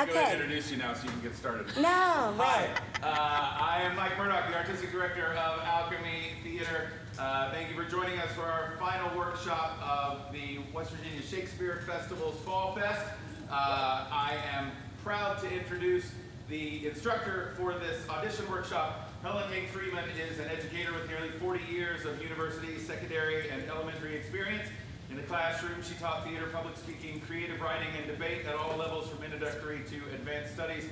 go ahead and introduce you now so you can get started. No, Hi, I am Mike Murdoch, the Artistic Director of Alchemy Theatre. Thank you for joining us for our final workshop of the West Virginia Shakespeare Festival's Fall Fest. I am proud to introduce the instructor for this audition workshop. Helen Hage Freeman is an educator with nearly 40 years of university, secondary, and elementary experience. In the classroom, she taught theater, public speaking, creative writing, and debate at all levels from introductory to advanced studies.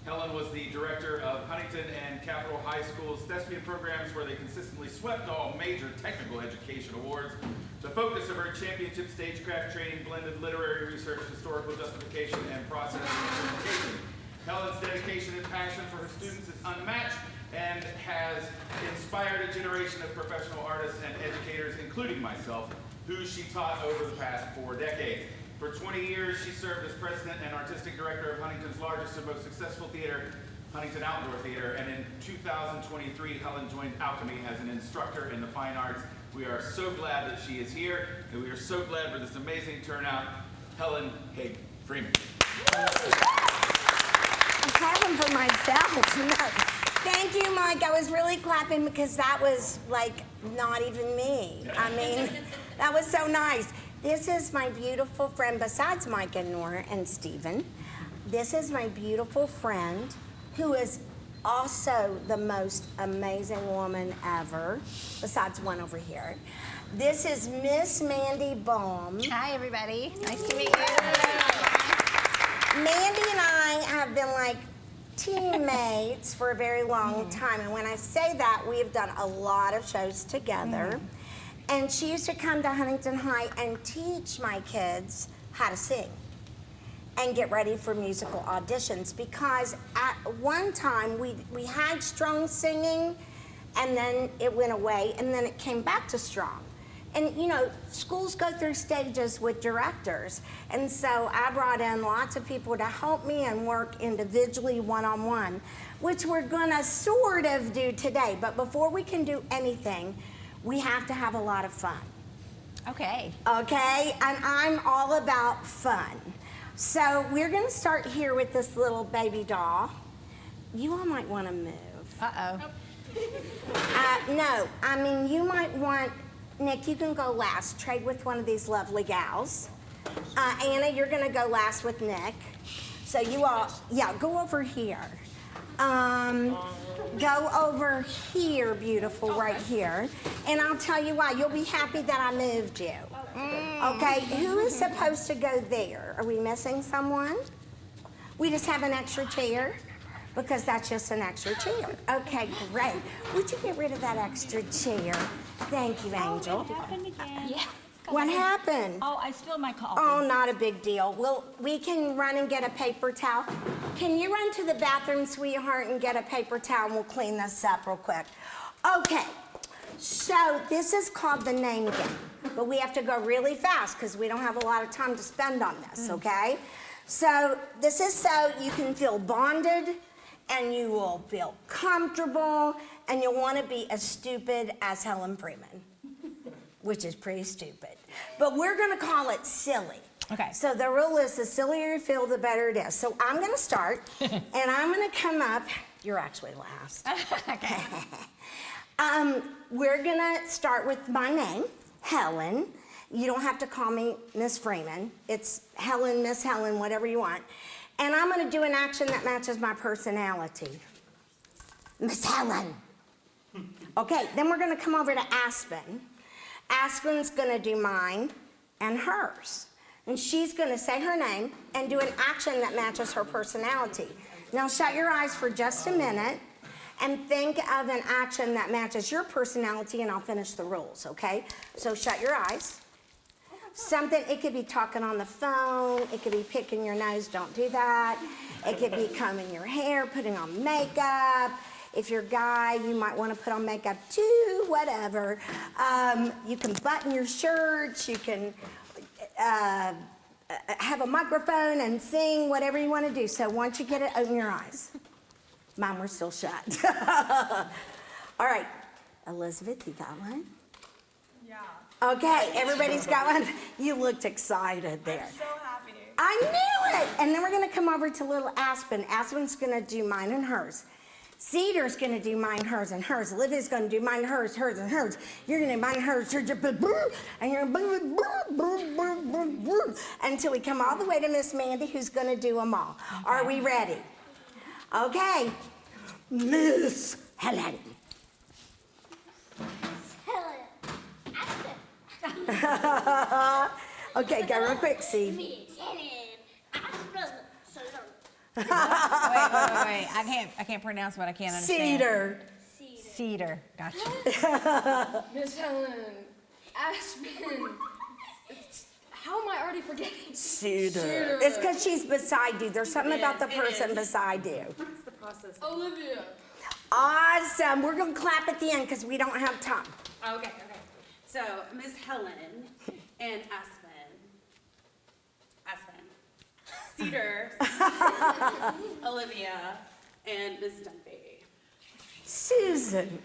Helen was the director of Huntington and Capitol High School's thespian programs, where they consistently swept all major technical education awards. The focus of her championship stagecraft training blended literary research, historical justification, and process interpretation. Helen's dedication and passion for her students is unmatched and has inspired a generation of professional artists and educators, including myself, who she taught over the past 4 decades. For 20 years, she served as president and artistic director of Huntington's largest and most successful theater, Huntington Outdoor Theater, and in 2023, Helen joined Alchemy as an instructor in the fine arts. We are so glad that she is here, and we are so glad for this amazing turnout. Helen Hage Freeman. I'm clapping for myself. No. Thank you, Mike. I was really clapping because that was like not even me. I mean, that was so nice. This is my beautiful friend, besides Mike and Nora and Stephen. This is my beautiful friend who is also the most amazing woman ever, besides one over here. This is Miss Mandy Baum. Hi, everybody. Nice to meet you. Mandy and I have been like teammates for a very long time, and when I say that, we have done a lot of shows together. And she used to come to Huntington High and teach my kids how to sing and get ready for musical auditions, because at one time we had strong singing, and then it went away, and then it came back to strong. And you know, schools go through stages with directors, and so I brought in lots of people to help me and work individually, one-on-one, which we're gonna sort of do today. But before we can do anything, we have to have a lot of fun. Okay. Okay, and I'm all about fun. So we're gonna start here with this little baby doll. You all might wanna move. Uh-oh. No, I mean, you might want, Nick, you can go last. Trade with one of these lovely gals. Anna, you're gonna go last with Nick. So you all, yeah, go over here. Go over here, beautiful, right here. And I'll tell you why. You'll be happy that I moved you. Okay, who is supposed to go there? Are we missing someone? We just have an extra chair? Because that's just an extra chair. Okay, great. Would you get rid of that extra chair? Thank you, Angel. What happened again? Yeah. What happened? Oh, I spilled my coffee. Oh, not a big deal. Well, we can run and get a paper towel. Can you run to the bathroom, sweetheart, and get a paper towel, and we'll clean this up real quick. Okay, so this is called the name game, but we have to go really fast because we don't have a lot of time to spend on this, okay? So this is so you can feel bonded, and you will feel comfortable, and you'll want to be as stupid as Helen Freeman, which is pretty stupid. But we're gonna call it silly. Okay. So the rule is the sillier you feel, the better it is. So I'm gonna start, and I'm gonna come up, you're actually last. Okay. We're gonna start with my name, Helen. You don't have to call me Miss Freeman. It's Helen, Miss Helen, whatever you want. And I'm gonna do an action that matches my personality. Miss Helen. Okay, then we're gonna come over to Aspen. Aspen's gonna do mine and hers. And she's gonna say her name and do an action that matches her personality. Now shut your eyes for just a minute and think of an action that matches your personality, and I'll finish the rules, okay? So shut your eyes. Something, it could be talking on the phone, it could be picking your nose, don't do that. It could be combing your hair, putting on makeup. If you're a guy, you might want to put on makeup too, whatever. You can button your shirts, you can have a microphone and sing, whatever you want to do. So once you get it, open your eyes. Mine were still shut. All right, Elizabeth, you got one? Yeah. Okay, everybody's got one. You looked excited there. I'm so happy. I knew Okay, and then we're gonna come over to little Aspen. Aspen's gonna do mine and hers. Cedar's gonna do mine, hers, and hers. Olivia's gonna do mine, hers, and hers. You're gonna do mine, hers, and you're gonna until we come all the way to Miss Mandy, who's gonna do them all. Okay. Are we ready? Okay, Miss Helen. Okay, go real quick, see. Wait. I can't pronounce what I can't understand. Cedar. Gotcha. Miss Helen, Aspen. How am I already forgetting? Cedar. It's because she's beside you. There's something about the person beside you. What's the process? Olivia. Awesome. We're going to clap at the end because we don't have time. Okay. So, Miss Helen and Aspen. Cedar, Olivia, and Miss Dunphy. Susan.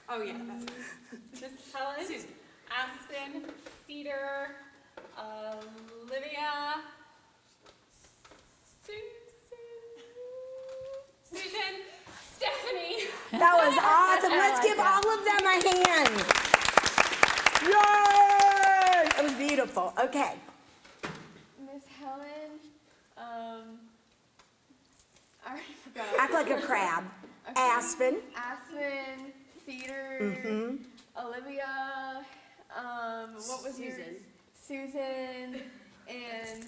Oh yeah, that's right. Miss Helen, Susan, Aspen, Cedar, Olivia, Susan, Stephanie. That was awesome. Let's give all of them a hand. Yay! It was beautiful. Okay. Miss Helen, I already forgot. Act like a crab. Okay. Aspen. Aspen, Cedar, Olivia, what was Susan. yours? Susan, and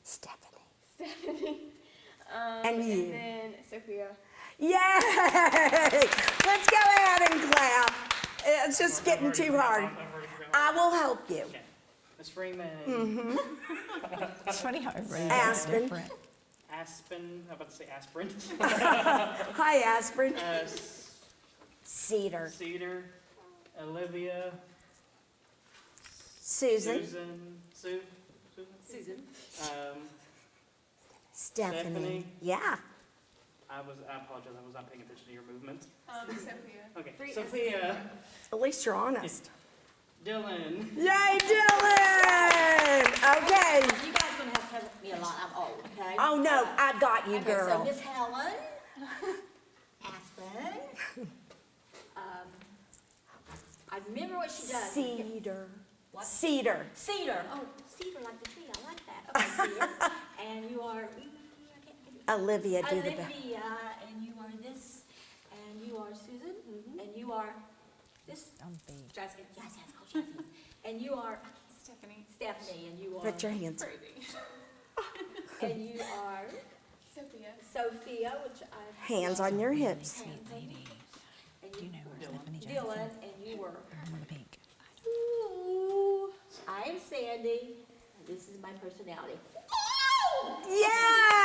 Stephanie. and you. And then Sophia. Yay! Let's go ahead and clap. It's just getting too hard. I will help you. Miss Freeman. It's funny how everybody Aspen. different. Aspen. I'm about to say aspirin. Hi, Aspen. Cedar. Cedar. Olivia. Susan. Susan. Stephanie. Stephanie. Yeah. I apologize. I was not paying attention to your movement. Sophia. Okay. Sophia. At least you're honest. Dylan. Yay, Dylan! Okay. You guys gonna have to help me a lot. I'm old, okay? Oh no, I got you, Okay, girl. so Miss Helen, Aspen. I remember what she does. Cedar. What? Cedar. Cedar. Oh, cedar like the tree. I like that. Okay, Cedar. And you are. I can't think of Olivia, do the best. Olivia, and you are this, and you are Susan, and you are this. Dumpy. Jasmine. Yes, oh, Jasmine. And you are Stephanie. Stephanie, and you are. Put your hands. And you are Sophia. Sophia, which I. Hands on your hips. Sweet lady. And Do you know where Stephanie Dylan, Johnson? and you were. The one with the pink. Ooh, I am Sandy. And this is my personality.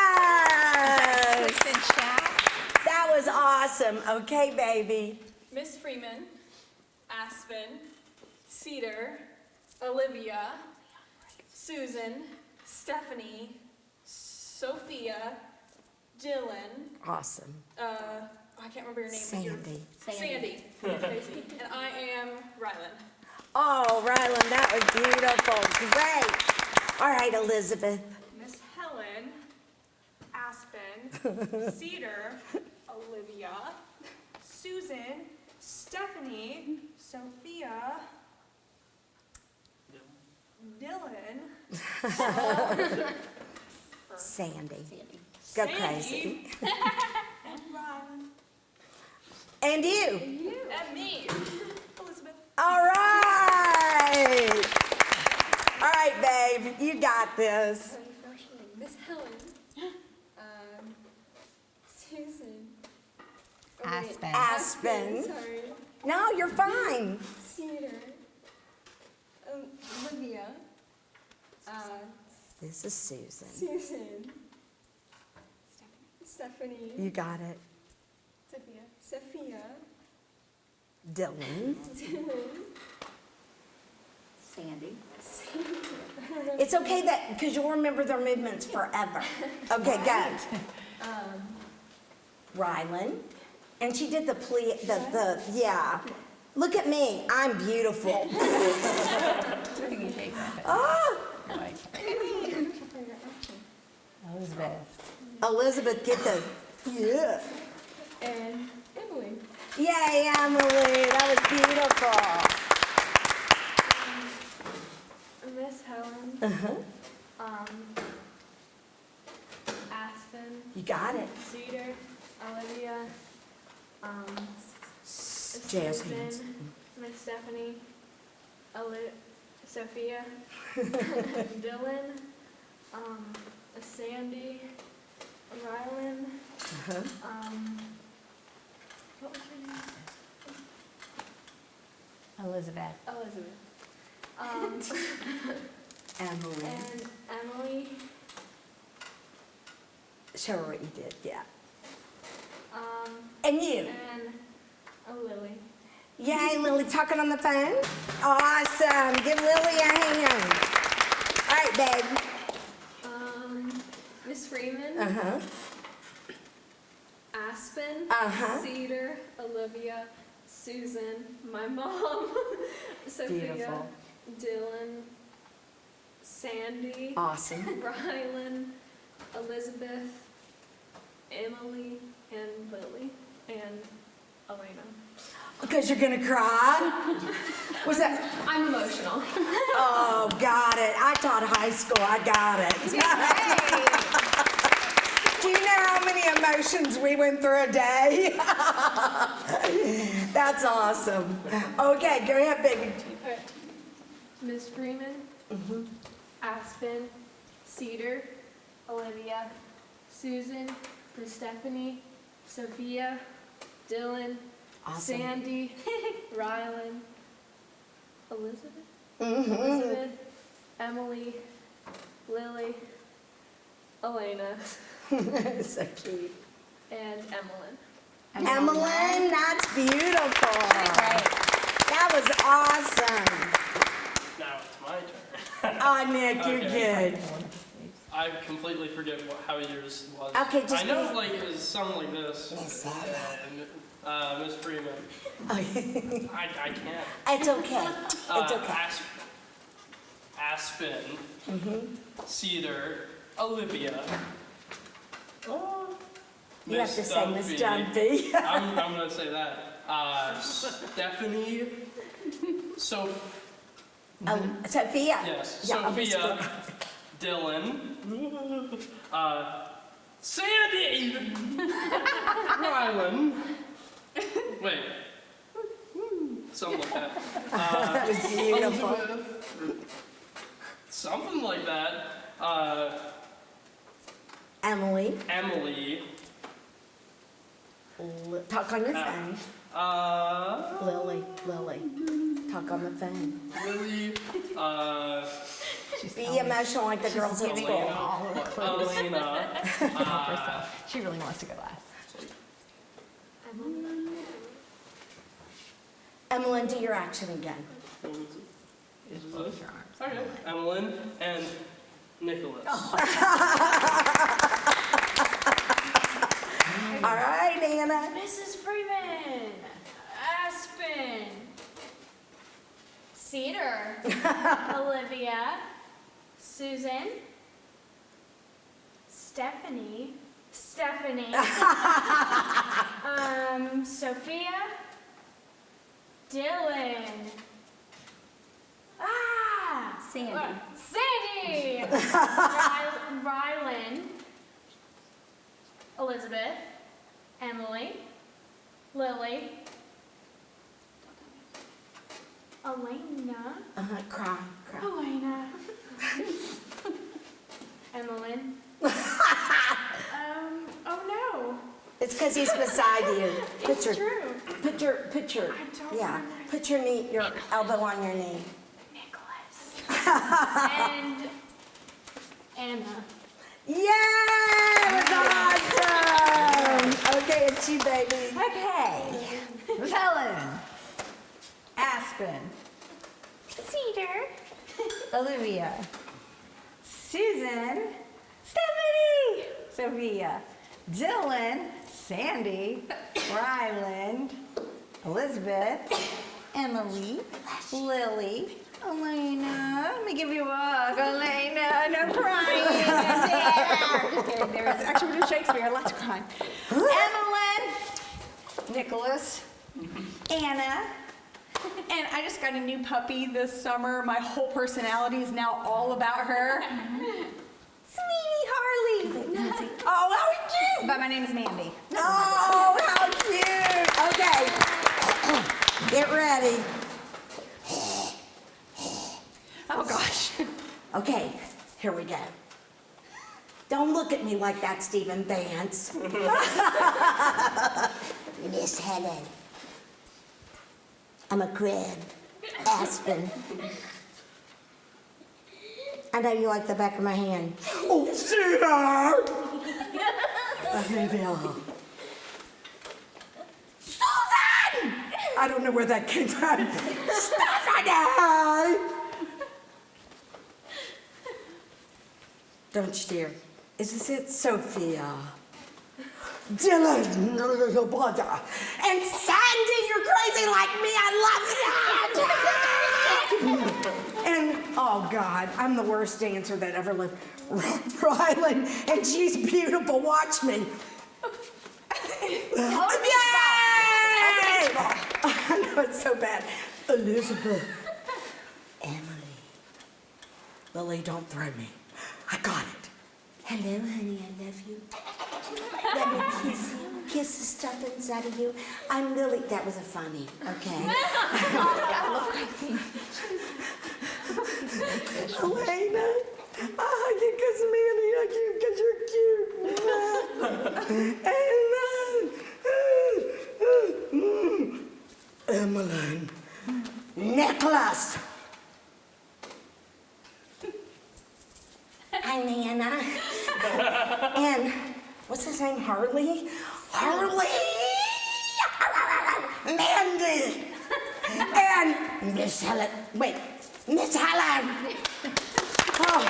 Yes! Twisted Shack. That was awesome. Okay, baby. Miss Freeman, Aspen, Cedar, Olivia, Susan, Stephanie, Sophia, Dylan, Awesome. I can't remember your name. but Sandy. Sandy. And I am Rylan. Oh, Rylan, that was beautiful. Great. All right, Elizabeth. Miss Helen, Aspen, Cedar, Olivia, Susan, Stephanie, Sophia, Dylan, Sandy. Sandy. Go Sandy. crazy. and Rylan. And you. And me, Elizabeth. All right. All right, babe. You got this. Miss Helen, Susan, Aspen. Aspen. sorry, No, you're fine. Cedar, Olivia, This is Susan. Susan, Stephanie, You got it. Sophia, Dylan. Sandy. It's okay that because you'll remember their movements forever. Okay, go. Rylan. And she did the yeah. Look at me. I'm beautiful. Can you take that? Oh, Like, Elizabeth. Elizabeth, get the, yeah. And Emily. Yay, Emily, that was beautiful. Miss Helen. Aspen. You got it. Cedar. Olivia. Jazz Susan, hands. Miss Stephanie. Sophia. Dylan. Sandy. Rylan. What was her name? Elizabeth. Elizabeth. Emily. And Emily. Show her what you did, yeah. Um, And you. and Lily. Yay, Lily, talking on the phone? Awesome. Give Lily a hand. All right, babe. Miss Freeman. Uh-huh. Aspen. Uh-huh. Cedar. Olivia. Susan. My mom. Sophia. Beautiful. Dylan. Sandy. Awesome. Rylan. Elizabeth. Emily. And Lily. And Elena. Because you're gonna cry? Was that? I'm emotional. Oh, got it. I taught high school. I got it. Do you know how many emotions we went through a day? That's awesome. Okay, go ahead, baby. Okay. Miss Freeman. Aspen. Cedar. Olivia. Susan. Miss Stephanie. Sophia. Dylan. Awesome. Sandy. Rylan. Elizabeth. Mm-hmm. Elizabeth. Emily. Lily. Elena. So cute. And Emmeline. Emmeline, that's beautiful. That was awesome. Now it's my turn. Oh, Nick, you're Okay. good. I completely forget how yours was. Okay, just I know be- like it was something like this. Miss Freeman. I can't. It's okay. It's okay. Aspen. Cedar. Olivia. You have to say Miss Stumpy. Jumpy. I'm gonna say that. Stephanie. Sophia. Yes. Yeah, Sophia. Dylan. Sandy. Rylan. Wait. Something like that. That was beautiful. Elizabeth. Something like that. Emily, Emily. talk on your phone. Lily, talk on the phone. Lily. Be emotional like the girls at school. Elena. She really wants to go last. Emmeline, do your action again. Just close your arms. Okay. Emmeline and Nicholas. All right, Anna. Mrs. Freeman. Aspen. Cedar. Olivia. Susan. Stephanie. Sophia. Dylan. Sandy. Rylan. Elizabeth. Emily. Lily. Elena. Cry. Elena. Emmeline. Oh no. It's because he's beside you. It's true. Put your, don't yeah. remember. Put your knee, your elbow on your knee. Nicholas. And Anna. Yay! It was awesome! Okay, it's you, baby. Okay. Miss Helen. Aspen. Cedar. Olivia. Susan. Stephanie. Sophia. Dylan. Sandy. Ryland. Elizabeth. Emily, Lily, Elena. Let me give you a hug, Elena. No crying. I'm just kidding. There is actually we do Shakespeare. Lots of crying. Evelyn, Nicholas, Anna. And I just got a new puppy this summer. My whole personality is now all about her. Sweetie Harley. Oh, how cute. But my name is Mandy. Oh, how cute. Okay. Get ready. Oh, gosh. Okay, here we go. Don't look at me like that, Stephen Vance. Miss Helen. I'm a crib. Aspen. I know you like the back of my hand. Oh, Cedar! Olivia. Susan! I don't know where that came from. Stephanie! Don't you dare. Is this it? Sophia. Dylan, little brother. And Sandy, you're crazy like me. I love that. And, oh God, I'm the worst dancer that ever lived. Rylan, and she's beautiful. Watch me. Yay! I know it's so bad. Elizabeth. Emily. Lily, don't throw me. I got it. Hello, honey, I love you. Let me kiss you. Kiss the stuff inside of you. I'm Lily. That was a funny, okay? Elena, I hug you because Mandy hug you because you're cute. Emmeline. Nicholas. Hi, Nana. And what's his name? Harley? Harley! Mandy! And Miss Helen. Wait, Miss Helen! Oh.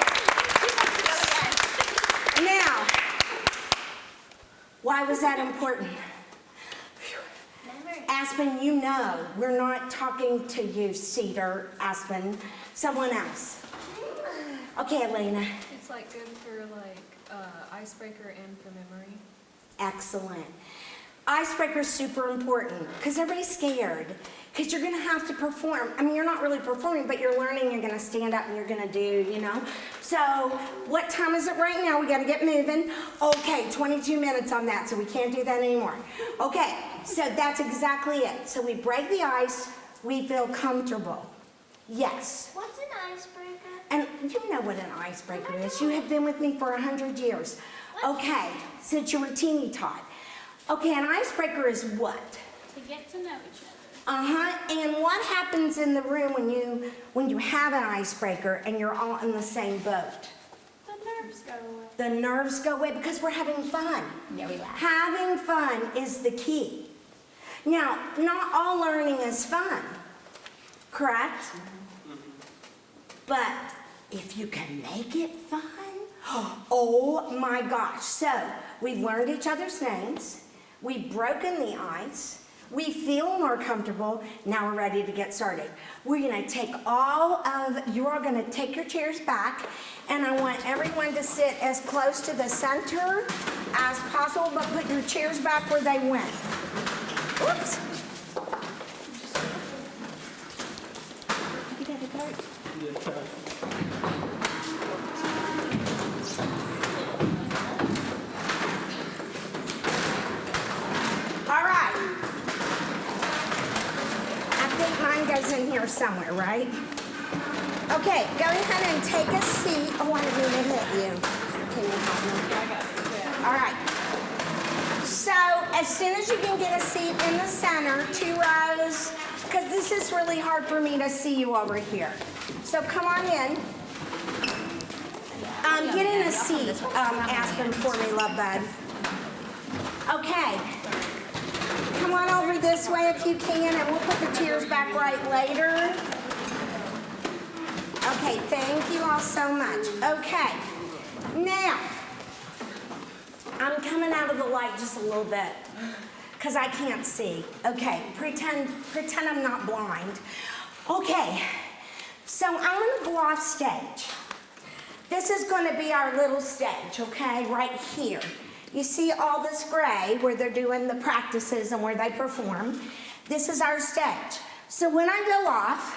Now, why was that important? Aspen, you know, we're not talking to you, Cedar, Aspen, someone else. Okay, Elena. It's like good for like icebreaker and for memory. Excellent. Icebreaker's super important because everybody's scared because you're going to have to perform. I mean, you're not really performing, but you're learning. You're going to stand up and you're going to do, you know. So what time is it right now? We got to get moving. Okay, 22 minutes on that, so we can't do that anymore. Okay, so that's exactly it. So we break the ice. We feel comfortable. Yes. What's an icebreaker? And you know what an icebreaker is. You have been with me for 100 years. Okay, since you were teeny tot. Okay, an icebreaker is what? To get to know each other. And what happens in the room when you have an icebreaker and you're all in the same boat? The nerves go away. The nerves go away because we're having fun. Yeah, we laugh. Having fun is the key. Now, not all learning is fun, correct? But if you can make it fun, oh my gosh. So we've learned each other's names. We've broken the ice. We feel more comfortable. Now we're ready to get started. We're going to take you're all going to take your chairs back, and I want everyone to sit as close to the center as possible, but put your chairs back where they went. Oops. All right. I think mine goes in here somewhere, right? Okay, go ahead and take a seat. Oh, I didn't mean to hit you. Can you help me? All right. So, as soon as you can get a seat in the center, 2 rows, because this is really hard for me to see you over here. So come on in. Get in a seat, Aspen, for me, love bud. Okay. Come on over this way if you can, and we'll put the chairs back right later. Okay, thank you all so much. Okay, now, I'm coming out of the light just a little bit. because I can't see. Okay, pretend I'm not blind. Okay, so I'm gonna go off stage. This is gonna be our little stage, okay, right here. You see all this gray where they're doing the practices and where they perform. This is our stage. So when I go off,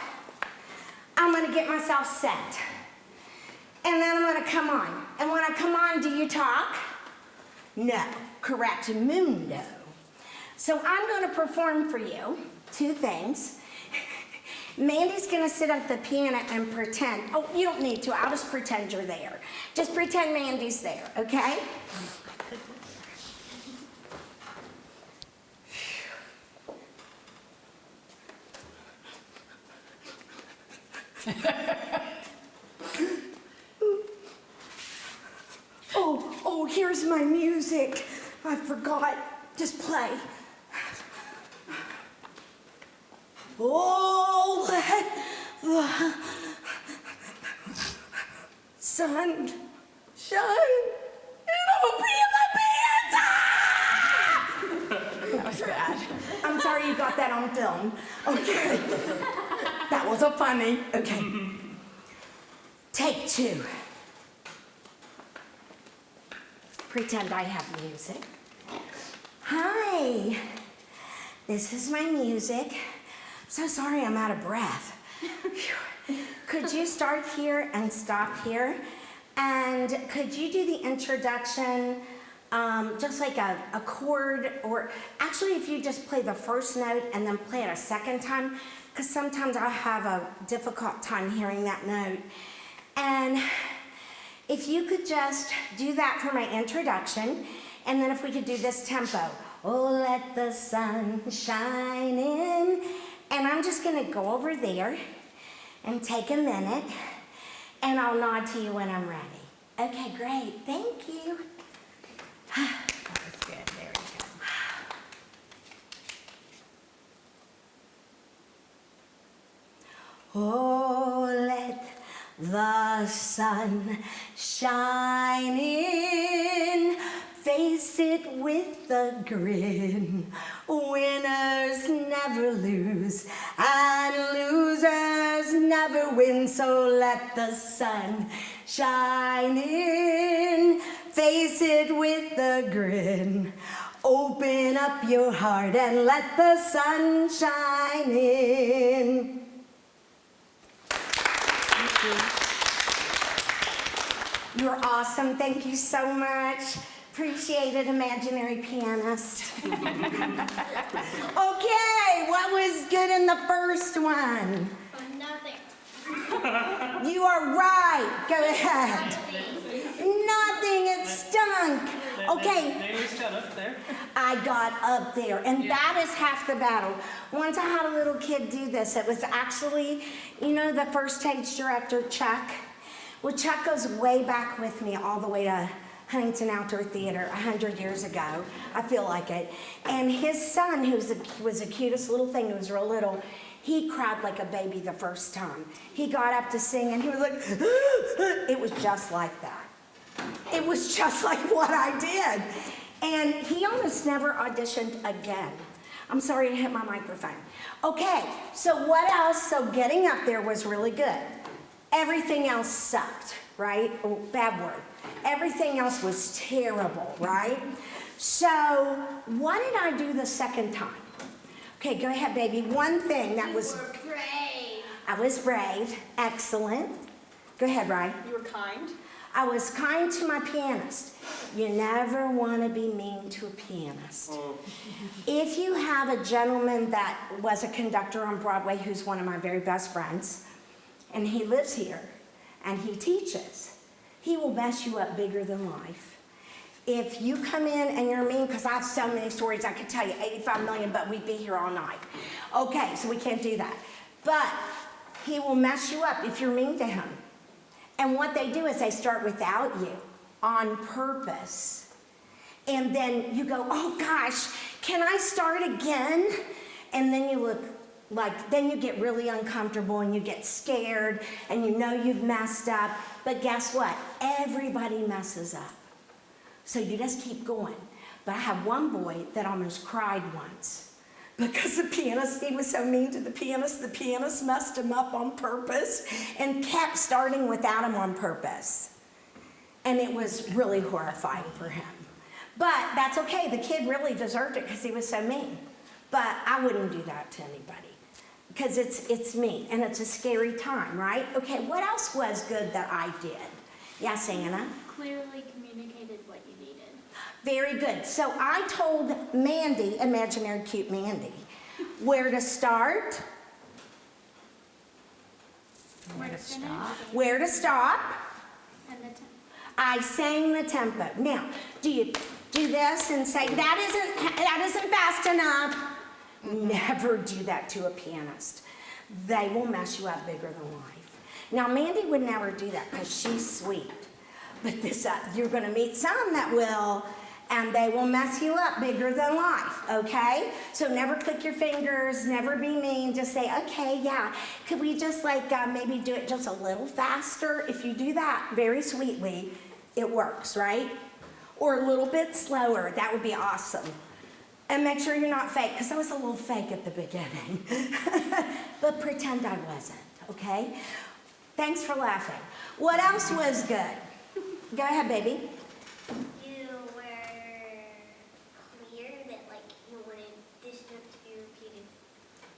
I'm gonna get myself set. And then I'm gonna come on. And when I come on, do you talk? No, correct, mundo. So I'm gonna perform for you 2 things. Mandy's gonna sit at the piano and pretend. Oh, you don't need to, I'll just pretend you're there. Just pretend Mandy's there, okay? Oh, here's my music. I forgot. Just play. Oh, let the sun shine. It'll be my pants. That was bad. I'm sorry you got that on film. Okay. That was a funny. Okay. Take 2. Pretend I have music. Hi. This is my music. So sorry I'm out of breath. Could you start here and stop here? And could you do the introduction just like a chord, or actually if you just play the first note and then play it a second time, because sometimes I have a difficult time hearing that note. And if you could just do that for my introduction, and then if we could do this tempo. Oh, let the sun shine in. And I'm just gonna go over there and take a minute, and I'll nod to you when I'm ready. Okay, great, thank you. That was good, very good. Oh, let the sun shine in. Face it with a grin. Winners never lose, and losers never win. So let the sun shine in. Face it with a grin. Open up your heart and let the sun shine in. Thank you. You're awesome. Thank you so much. Appreciate it, imaginary pianist. Okay, what was good in the first one? Nothing. You are right. Go ahead. Nothing, it stunk. Okay. They always got up there. I got up there, and that is half the battle. Once I had a little kid do this, it was actually, you know, the first stage director, Chuck. Well, Chuck goes way back with me all the way to Huntington Outdoor Theater 100 years ago. I feel like it. And his son, who was the cutest little thing, who was real little, he cried like a baby the first time. He got up to sing, and he was like, it was just like that. It was just like what I did. And he almost never auditioned again. I'm sorry to hit my microphone. Okay, so what else? So getting up there was really good. Everything else sucked, right? Oh, bad word. Everything else was terrible, right? So what did I do the second time? Okay, go ahead, baby. One thing that was... You were brave. I was brave. Excellent. Go ahead, Ryan. You were kind. I was kind to my pianist. You never want to be mean to a pianist. If you have a gentleman that was a conductor on Broadway who's one of my very best friends, and he lives here, and he teaches, he will mess you up bigger than life. If you come in and you're mean, because I have so many stories, I could tell you 85 million, but we'd be here all night. Okay, so we can't do that. But he will mess you up if you're mean to him. And what they do is they start without you on purpose. And then you go, oh gosh, can I start again? And then you look like, then you get really uncomfortable and you get scared and you know you've messed up. But guess what? Everybody messes up. So you just keep going. But I have one boy that almost cried once because the pianist, he was so mean to the pianist messed him up on purpose and kept starting without him on purpose. And it was really horrifying for him. But that's okay, the kid really deserved it because he was so mean. But I wouldn't do that to anybody because it's me and it's a scary time, right? Okay, what else was good that I did? Yes, Anna? Clearly communicated what you needed. Very good. So I told Mandy, imaginary cute Mandy, where to start, Where to finish where to stop. and the tempo. I sang the tempo. Now, do you do this and say, that isn't fast enough? Never do that to a pianist. They will mess you up bigger than life. Now, Mandy would never do that because she's sweet. But this, you're going to meet some that will, and they will mess you up bigger than life, okay? So never click your fingers, never be mean, just say, okay, yeah, could we just like maybe do it just a little faster? If you do that very sweetly, it works, right? Or a little bit slower, that would be awesome. And make sure you're not fake, because I was a little fake at the beginning. But pretend I wasn't, okay? Thanks for laughing. What else was good? Go ahead, baby. You were clear that like you wanted this note to be repeated.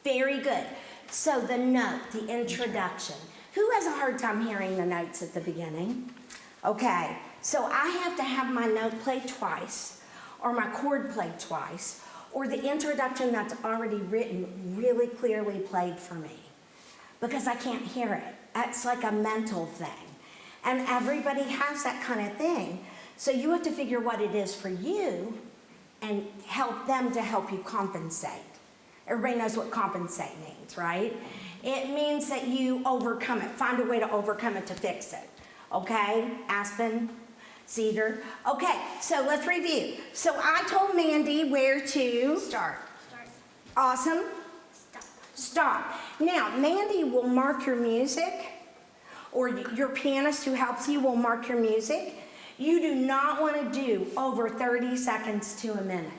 Very good. So the note, the introduction. Who has a hard time hearing the notes at the beginning? Okay, so I have to have my note played twice, or my chord played twice, or the introduction that's already written really clearly played for me, because I can't hear it. It's like a mental thing. And everybody has that kind of thing. So you have to figure what it is for you and help them to help you compensate. Everybody knows what compensate means, right? It means that you overcome it. Find a way to overcome it to fix it. Okay? Aspen, cedar. Okay, so let's review. So I told Mandy where to Start. Awesome. Stop. Stop. Now, Mandy will mark your music, or your pianist who helps you will mark your music. You do not want to do over 30 seconds to a minute.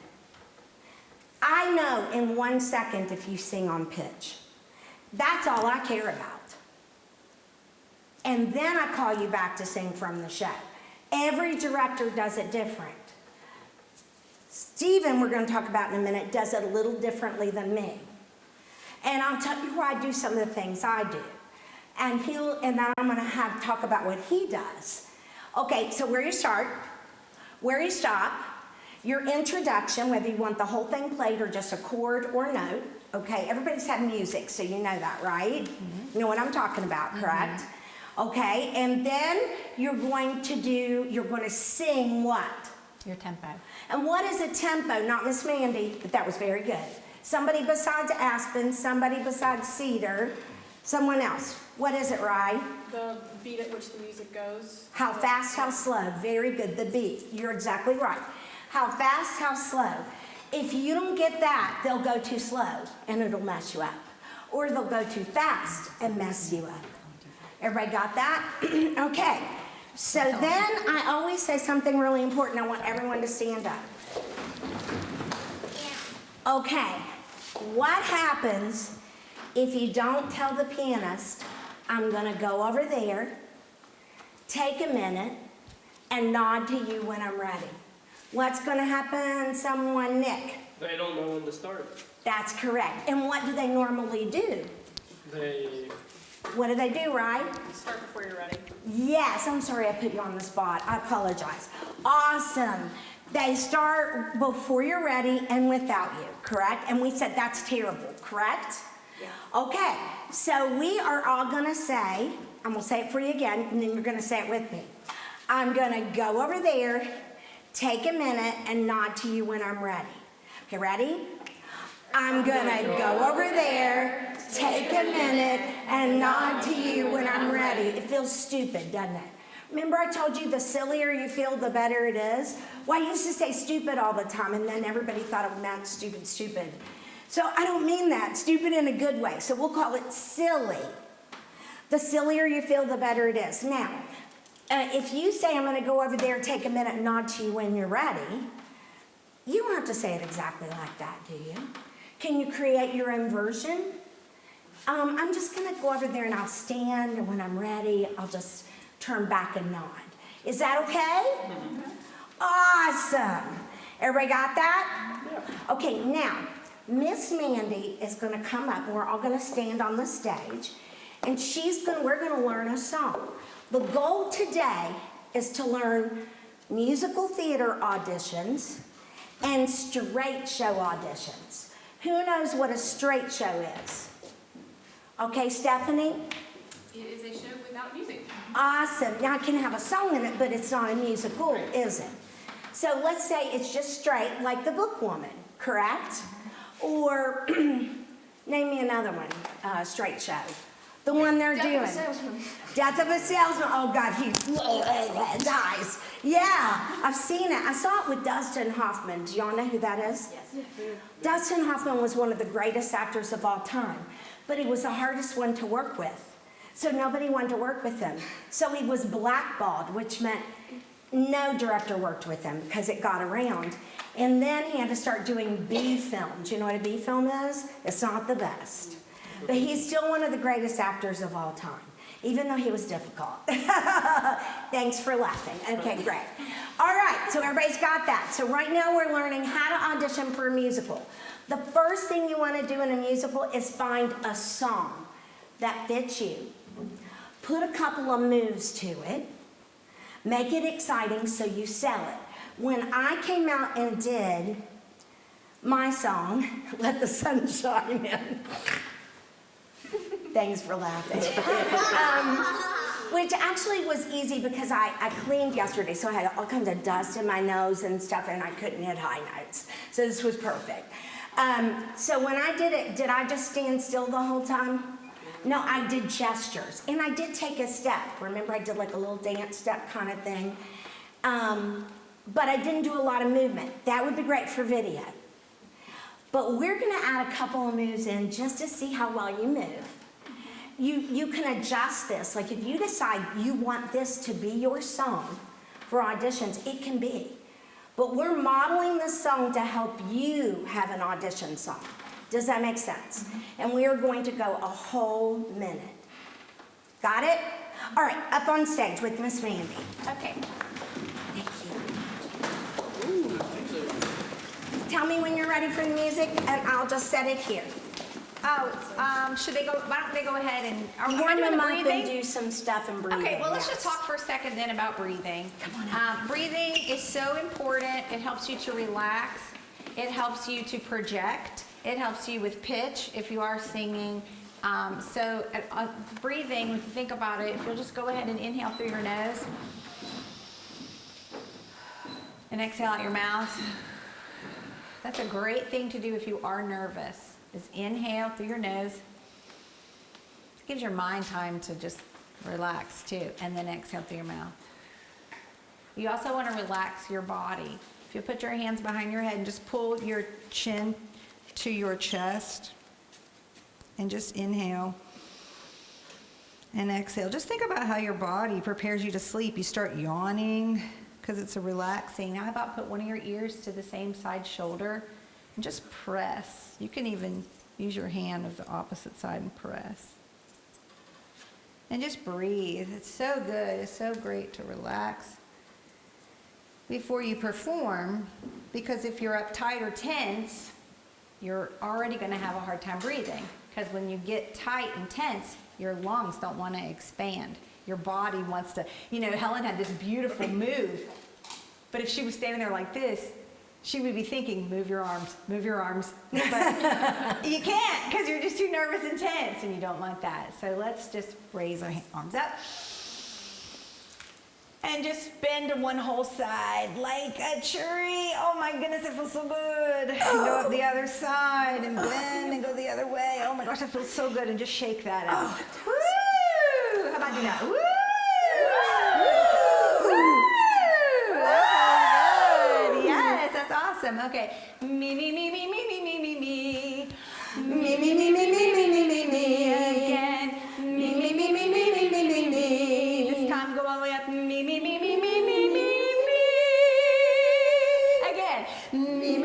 I know in 1 second if you sing on pitch. That's all I care about. And then I call you back to sing from the show. Every director does it different. Stephen, we're going to talk about in a minute, does it a little differently than me. And I'll tell you why I do some of the things I do. And then I'm going to talk about what he does. Okay, so where you start, where you stop, your introduction, whether you want the whole thing played or just a chord or note. Okay, everybody's had music, so you know that, right? Mm-hmm. You know what I'm talking about, correct? Mm-hmm. Okay, and then you're going to sing what? Your tempo. And what is a tempo? Not Miss Mandy, but that was very good. Somebody besides Aspen, somebody besides Cedar, someone else. What is it, Rye? The beat at which the music goes. How fast, how slow. Very good, the beat. You're exactly right. How fast, how slow. If you don't get that, they'll go too slow and it'll mess you up. Or they'll go too fast and mess you up. Everybody got that? Okay. So then I always say something really important. I want everyone to stand up. Okay. What happens if you don't tell the pianist, I'm going to go over there, take a minute, and nod to you when I'm ready? What's going to happen? Someone, Nick? They don't know when to start. That's correct. And what do they normally do? What do they do, right? Start before you're ready. Yes, I'm sorry I put you on the spot. I apologize. Awesome. They start before you're ready and without you, correct? And we said that's terrible, correct? Yeah. Okay, so we are all going to say, I'm going to say it for you again, and then you're going to say it with me. I'm going to go over there, take a minute, and nod to you when I'm ready. Okay, ready? I'm going to go over there, take a minute, and nod to you when I'm ready. It feels stupid, doesn't it? Remember I told you the sillier you feel, the better it is? Well, I used to say stupid all the time, and then everybody thought it meant stupid, stupid. So I don't mean that, stupid in a good way. So we'll call it silly. The sillier you feel, the better it is. Now, if you say I'm going to go over there, take a minute, and nod to you when you're ready, You don't have to say it exactly like that, do you? Can you create your own version? I'm just gonna go over there and I'll stand, and when I'm ready, I'll just turn back and nod. Is that okay? Awesome. Everybody got that? Okay, now, Miss Mandy is gonna come up, and we're all gonna stand on the stage, and we're gonna learn a song. The goal today is to learn musical theater auditions and straight show auditions. Who knows what a straight show is? Okay, Stephanie? It is a show without music. Awesome. Now, I can have a song in it, but it's not a musical, is it? So let's say it's just straight, like The Book Woman, correct? Or name me another one, straight show. The one they're doing. Death of a Salesman. Death of a Salesman. Oh God, he dies. Yeah, I've seen it. I saw it with Dustin Hoffman. Do y'all know who that is? Yes. Dustin Hoffman was one of the greatest actors of all time, but he was the hardest one to work with. So nobody wanted to work with him. So he was blackballed, which meant no director worked with him because it got around. And then he had to start doing B films. You know what a B film is? It's not the best. But he's still one of the greatest actors of all time, even though he was difficult. Thanks for laughing. Okay, great. All right, so everybody's got that. So right now we're learning how to audition for a musical. The first thing you want to do in a musical is find a song that fits you. Put a couple of moves to it. Make it exciting so you sell it. When I came out and did my song, Let the Sun Shine In, thanks for laughing, which actually was easy because I cleaned yesterday, so I had all kinds of dust in my nose and stuff, and I couldn't hit high notes. So this was perfect. So when I did it, did I just stand still the whole time? No, I did gestures, and I did take a step. Remember, I did like a little dance step kind of thing. But I didn't do a lot of movement. That would be great for video. But we're gonna add a couple of moves in just to see how well you move. You can adjust this. Like if you decide you want this to be your song for auditions, it can be. But we're modeling this song to help you have an audition song. Does that make sense? And we are going to go a whole minute. Got it? All right, up on stage with Miss Mandy. Okay. Thank you. Tell me when you're ready for the music, and I'll just set it here. Oh, should they go? Why don't they go ahead and Warm them up breathing? and do some stuff and breathing. Okay, well, let's yes. just talk for a second then about breathing. Come on Breathing is so important. It helps you to relax. It helps you to project. It helps you with pitch if you are singing. Breathing, when you think about it, if you'll just go ahead and inhale through your nose and exhale out your mouth. That's a great thing to do if you are nervous, is inhale through your nose. It gives your mind time to just relax too, and then exhale through your mouth. You also want to relax your body. If you put your hands behind your head and just pull your chin to your chest and just inhale and exhale. Just think about how your body prepares you to sleep. You start yawning because it's a relaxing. How about put one of your ears to the same side shoulder and just press. You can even use your hand of the opposite side and press. And just breathe. It's so good. It's so great to relax before you perform, because if you're uptight or tense, you're already going to have a hard time breathing, because when you get tight and tense, your lungs don't want to expand. Your body wants to, Helen had this beautiful move, but if she was standing there like this, she would be thinking, move your arms, move your arms. But you can't, because you're just too nervous and tense, and you don't want that. So let's just raise our arms up. And just bend to one whole side like a tree. Oh my goodness, it feels so good. And go up the other side and bend and go the other way. Oh my gosh, it feels so good. And just shake that out. Woo! How about you now? Woo! Woo! That feels good. Yes, that's awesome. Okay. Me, me, me, me, me, me, me, me, me. Me, me, me, me, me, me, me, me, me. Again. Me, me, me, me, me, me, me, me, me. This time go all the way up. Me, me, me, me, me, me, me, me. Again. Me, me,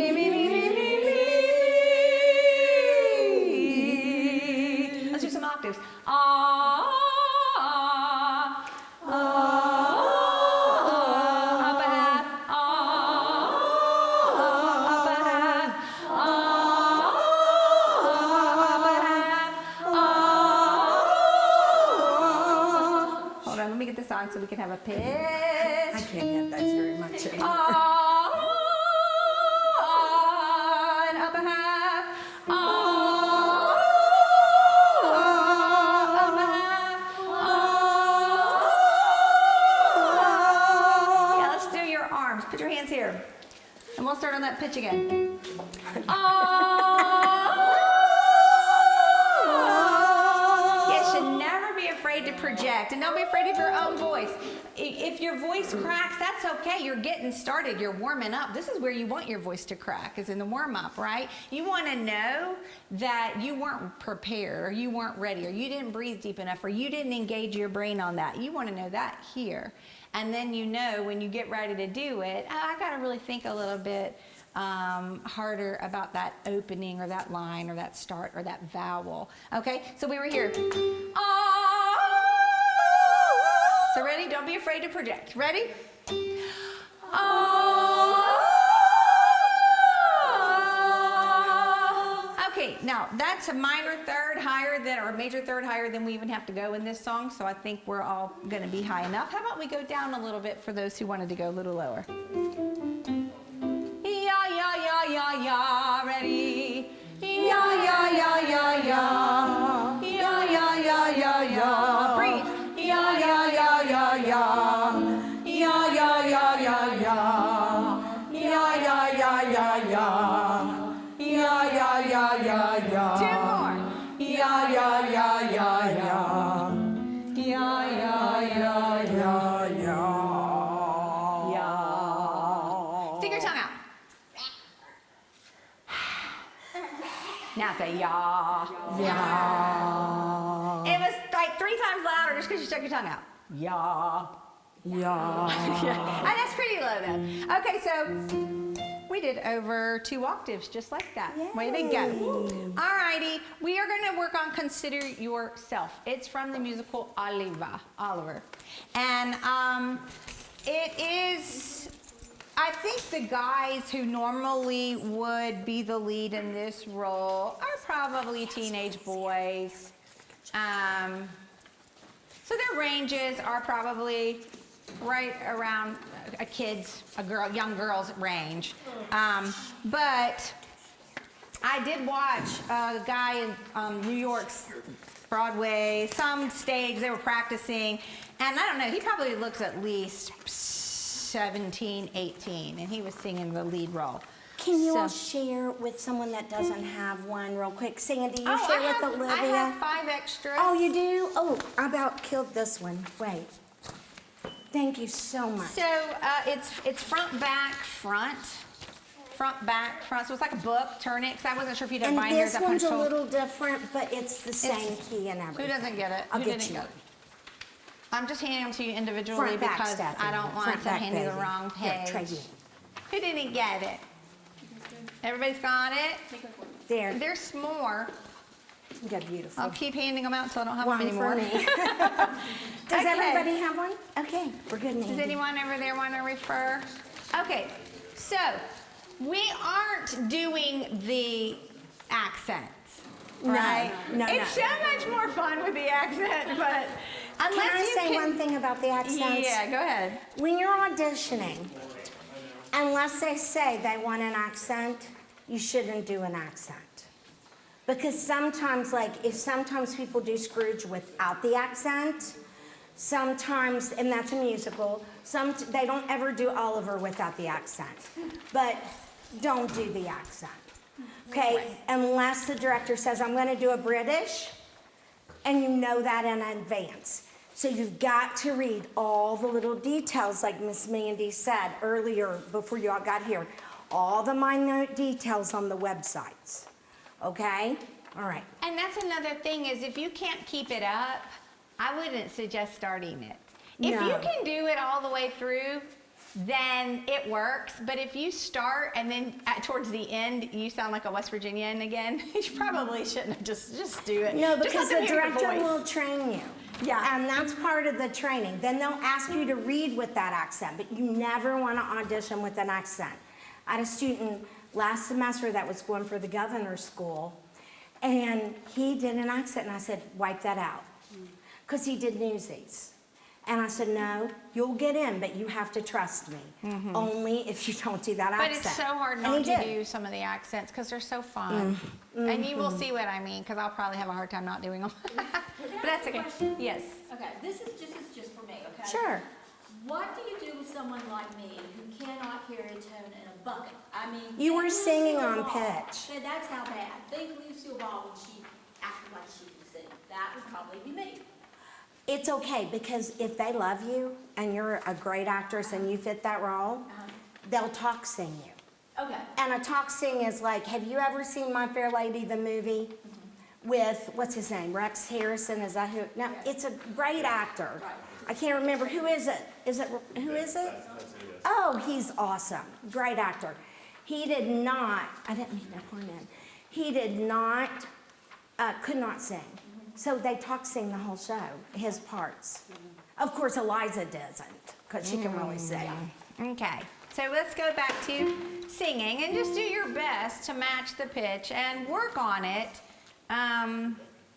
Hold on, let me get this on so we can have a pitch. I can't get those very much. On, up a half. On, up a half. On. Yeah, let's do your arms. Put your hands here. And we'll start on that pitch again. You should never be afraid to project, and don't be afraid of your own voice. If your voice cracks, that's okay. You're getting started. You're warming up. This is where you want your voice to crack, is in the warm-up, right? You want to know that you weren't prepared, or you weren't ready, or you didn't breathe deep enough, or you didn't engage your brain on that. You want to know that here. And then you know when you get ready to do it, oh, I got to really think a little bit harder about that opening or that line or that start or that vowel. Okay, so we were here. So ready? Don't be afraid to project. Ready? Okay, now that's a minor third higher than, or a major third higher than we even have to go in this song, so I think we're all going to be high enough. How about we go down a little bit for those who wanted to go a little lower? Ya, ya, ya, ya, ya, ready? Ya, ya, ya, ya, ya. Ya, ya, ya, ya, ya. Breathe. Ya, ya, ya, ya, ya. Ya, ya, ya, ya, ya. Ya, ya, ya, ya, ya. Ya, ya, ya, ya, ya. Two more. Ya, ya, ya, ya, ya. Ya, ya, ya, ya, ya. Ya. Stick your tongue out. Now say ya. Ya. It was like 3 times louder just because you stuck your tongue out. Ya. Ya. And that's pretty low then. Okay, so we did over 2 octaves just like that. Yay. Way to go. Alrighty, we are going to work on Consider Yourself. It's from the musical Oliver. And it is, I think the guys who normally would be the lead in this role are probably teenage boys. So their ranges are probably right around young girl's range. But I did watch a guy in New York's Broadway, some stage, they were practicing, and I don't know, he probably looks at least 17, 18, and he was singing the lead role. Can you all share with someone that doesn't have one real quick? Sandy, you share with Olivia? I have 5 extras. Oh, you do? Oh, I about killed this one. Wait. Thank you so much. So it's front, back, front. Front, back, front. So it's like a book. Turn it, because I wasn't sure if you'd have And binders this up one's a control. little different, but it's the same key and everything. Who doesn't get it? I'll Who get didn't you. get it? I'm just handing them to you individually Front, back, because Stephanie. I don't want Front, to back, hand you the baby. wrong Here, page. try you. Who didn't get it? Everybody's got it? There. There's more. They're beautiful. I'll keep handing them out until I don't have One them anymore. for me. Does Okay. everybody have one? Okay, we're good, Mandy. Does anyone over there want to refer? Okay, so we aren't doing the accents, right? No. It's so much more fun with the accent, but unless Can I you say one thing about the accents? Yeah, go ahead. When you're auditioning, unless they say they want an accent, you shouldn't do an accent. Because sometimes, if sometimes people do Scrooge without the accent, sometimes, and that's a musical, they don't ever do Oliver without the accent. But don't do the accent, okay? Unless the director says, I'm gonna do a British, and you know that in advance. So you've got to read all the little details, like Miss Mandy said earlier before you all got here. All the minute details on the websites, okay? All right. And that's another thing is if you can't keep it up, I wouldn't suggest starting it. If No. you can do it all the way through, then it works. But if you start and then towards the end you sound like a West Virginian again, you probably shouldn't have just do it. No, Just because let the them hear your director voice. will train you. Yeah. And that's part of the training. Then they'll ask you to read with that accent, but you never want to audition with an accent. I had a student last semester that was going for the governor's school, and he did an accent, and I said, wipe that out. Because he did Newsies. And I said, no, you'll get in, but you have to trust me. Only if you don't do that But accent. it's so hard And not he to did. do some of the accents because they're so fun. And you will see what I mean because I'll probably have a hard time not doing them. But that's okay. Yes. Okay, this is just for me, okay? Sure. What do you do with someone like me who cannot carry a tone in a bucket? I mean, You were think singing Lucille on Ball. pitch. Okay, that's how bad. Think Lucille Ball when she acted like she could sing. That would probably be me. It's okay, because if they love you and you're a great actress and you fit that role, they'll talk sing you. Okay. And a talk sing is like, have you ever seen My Fair Lady, the movie? With, what's his name, Rex Harrison, is that who? No, it's a great actor. I can't remember, who is it? Who is it? Oh, he's awesome, great actor. He did not, I didn't mean to horn in. He did not, could not sing. So they talk sing the whole show, his parts. Of course, Eliza doesn't, because she can really sing. Okay. So let's go back to singing and just do your best to match the pitch and work on it.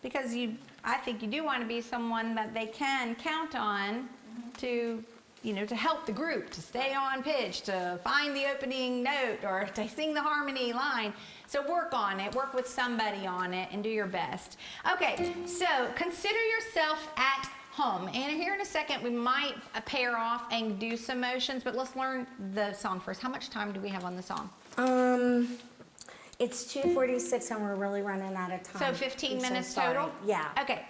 Because I think you do want to be someone that they can count on to, to help the group, to stay on pitch, to find the opening note, or to sing the harmony line. So work on it, work with somebody on it, and do your best. Okay, so consider yourself at home. And here in a second, we might pair off and do some motions, but let's learn the song first. How much time do we have on the song? It's 2:46 and we're really running out of time. So 15 I'm so minutes sorry. total? Yeah. Okay.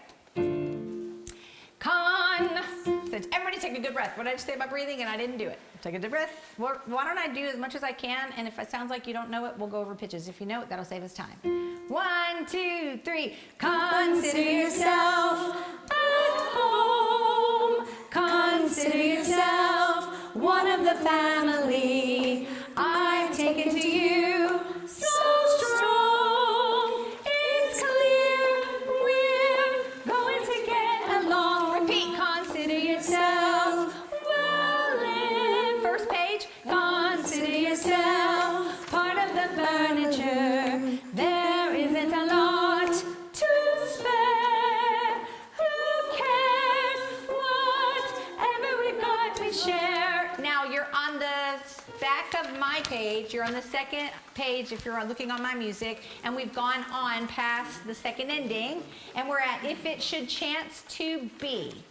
So everybody take a good breath. What did I just say about breathing? And I didn't do it. Take a deep breath. Why don't I do as much as I can? And if it sounds like you don't know it, we'll go over pitches. If you know it, that'll save us time. 1, 2, 3. Consider yourself at home. Consider yourself one of the family. I've taken to you so strong. It's clear we're going to get along. Repeat. Consider yourself well in. First page. Consider yourself part of the furniture. There isn't a lot to spare. Who cares? Whatever we've got, we share. Now you're on the back of my page. You're on the second page if you're looking on my music, and we've gone on past the second ending, and we're at if it should chance to be.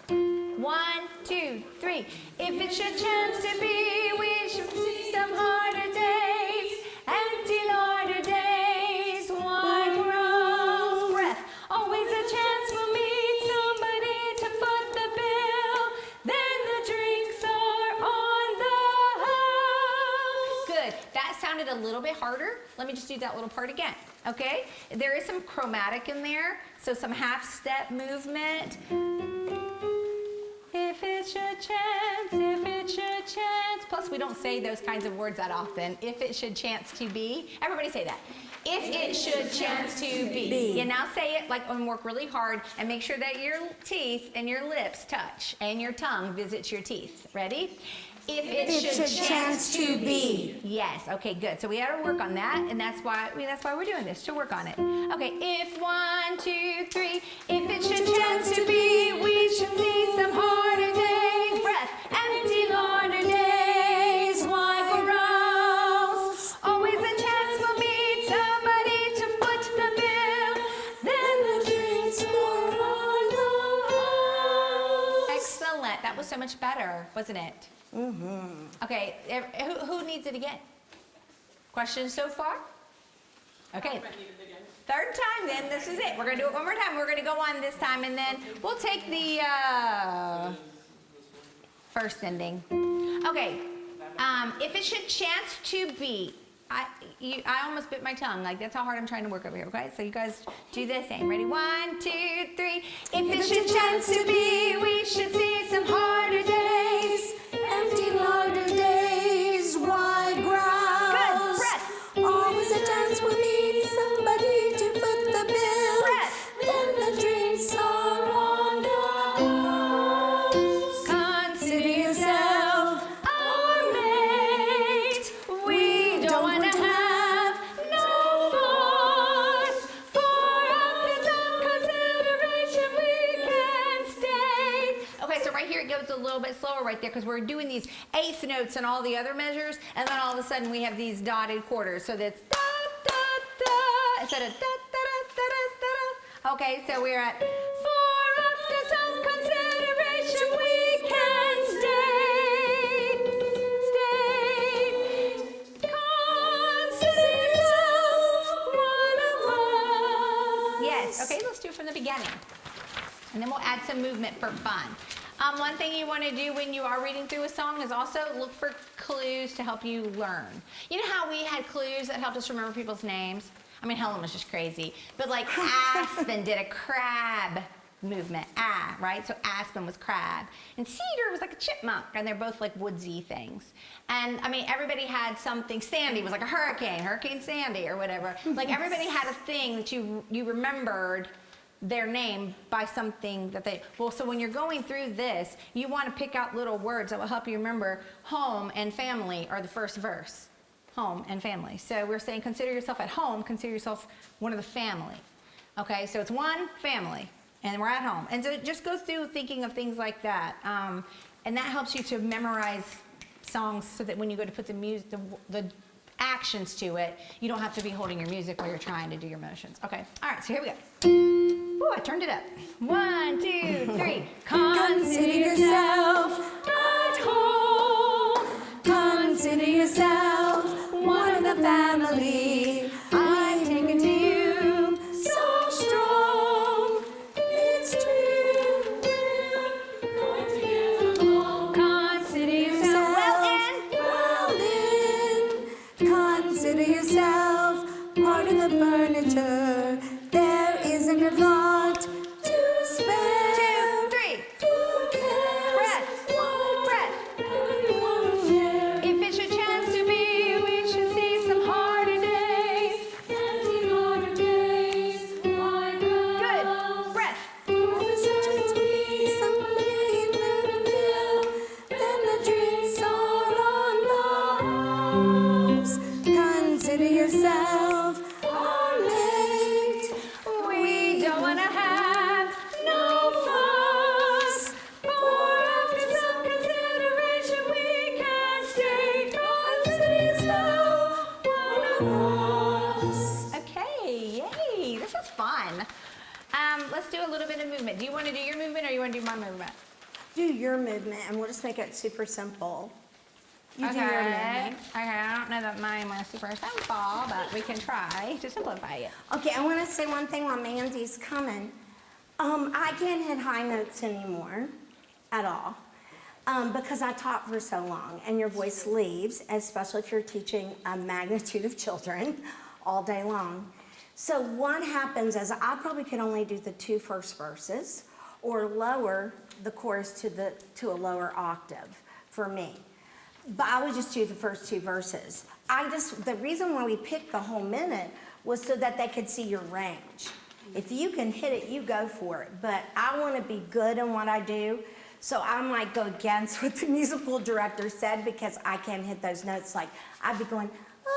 1, 2, 3. If it should chance to be, we should see some harder days, empty harder days, wide grows breath. Always a chance we'll meet somebody to foot the bill. Then the drinks are on the house. Good. That sounded a little bit harder. Let me just do that little part again. Okay? There is some chromatic in there, so some half-step movement. If it should chance, if it should chance. Plus, we don't say those kinds of words that often. If it should chance to be. Everybody say that. If it should chance to be. You now say it and work really hard and make sure that your teeth and your lips touch and your tongue visits your teeth. Ready? If it should chance to be. Yes. Okay. Good. So we got to work on that, and that's why we're doing this, to work on it. Okay. If 1, 2, 3. If it should chance to be, we should see some harder days. Breath. Empty harder days. Wide grows. Always a chance we'll meet somebody to foot the bill. Then the drinks are on the house. Excellent. That was so much better, wasn't it? Okay, who needs it again? Questions so far? Okay, third time then, this is it. We're gonna do it one more time. We're gonna go on this time, and then we'll take the first ending. Okay, if it should chance to be, I almost bit my tongue. That's how hard I'm trying to work over here, okay? So you guys do the same. Ready? 1, 2, 3. If it should chance to be, we should see some harder days. Empty harder days, wide grounds. Good. Breath. Always a chance we'll meet somebody to foot the bill. Breath. Then the drinks are on the house. Consider yourself our mate. We don't want to have no force. For of his own consideration we can stay. it goes a little bit slower right there because we're doing these eighth notes and all the other measures, and then all of a sudden we have these dotted quarters. So that's da, da, da, instead of da, da, da, da, da, da. Okay, so we're at, for after some consideration we can stay, consider yourself one of us. Yes, okay, let's do it from the beginning. And then we'll add some movement for fun. One thing you want to do when you are reading through a song is also look for clues to help you learn. You know how we had clues that helped us remember people's names? I mean, Helen was just crazy. But like Aspen did a crab movement, right? So Aspen was crab. And Cedar was like a chipmunk, and they're both like woodsy things. And I mean, everybody had something. Sandy was like a hurricane, Hurricane Sandy or whatever. Like everybody had a thing that you remembered their name by something that they, well, so when you're going through this, you want to pick out little words that will help you remember home and family are the first verse. Home and family. So we're saying consider yourself at home, consider yourself one of the family. Okay, so it's one family, and we're at home. And so just go through thinking of things like that. And that helps you to memorize songs so that when you go to put the music, the actions to it, you don't have to be holding your music while you're trying to do your motions. Okay, all right, so here we go. Ooh, I turned it up. 1, 2, 3. Consider yourself at home. Consider yourself one of the family. I take it to you so strong. It's true. Consider yourself well in. Consider yourself part of the furniture. There isn't a lot to spare. 2, 3. Who cares? Breath. If it should chance to be, we should see some harder days. Empty harder days. Why go? Good. Breath. Then the drinks are on the house. Consider yourself our mate. We don't want to have no fuss. For after some consideration we can stay. Consider yourself one of us. Okay, yay, this is fun. Let's do a little bit of movement. Do you want to do your movement or you want to do my movement? Do your movement, and we'll just make it super simple. You do your movement. Okay, I don't know that mine was super simple, but we can try to simplify it. Okay, I want to say one thing while Mandy's coming. I can't hit high notes anymore at all because I taught for so long, and your voice leaves, especially if you're teaching a magnitude of children all day long. So what happens is I probably could only do the 2 first verses or lower the chorus to a lower octave for me. But I would just do the first 2 verses. The reason why we picked the whole minute was so that they could see your range. If you can hit it, you go for it. But I want to be good in what I do, so I might go against what the musical director said because I can't hit those notes. Like, I'd be going, ah,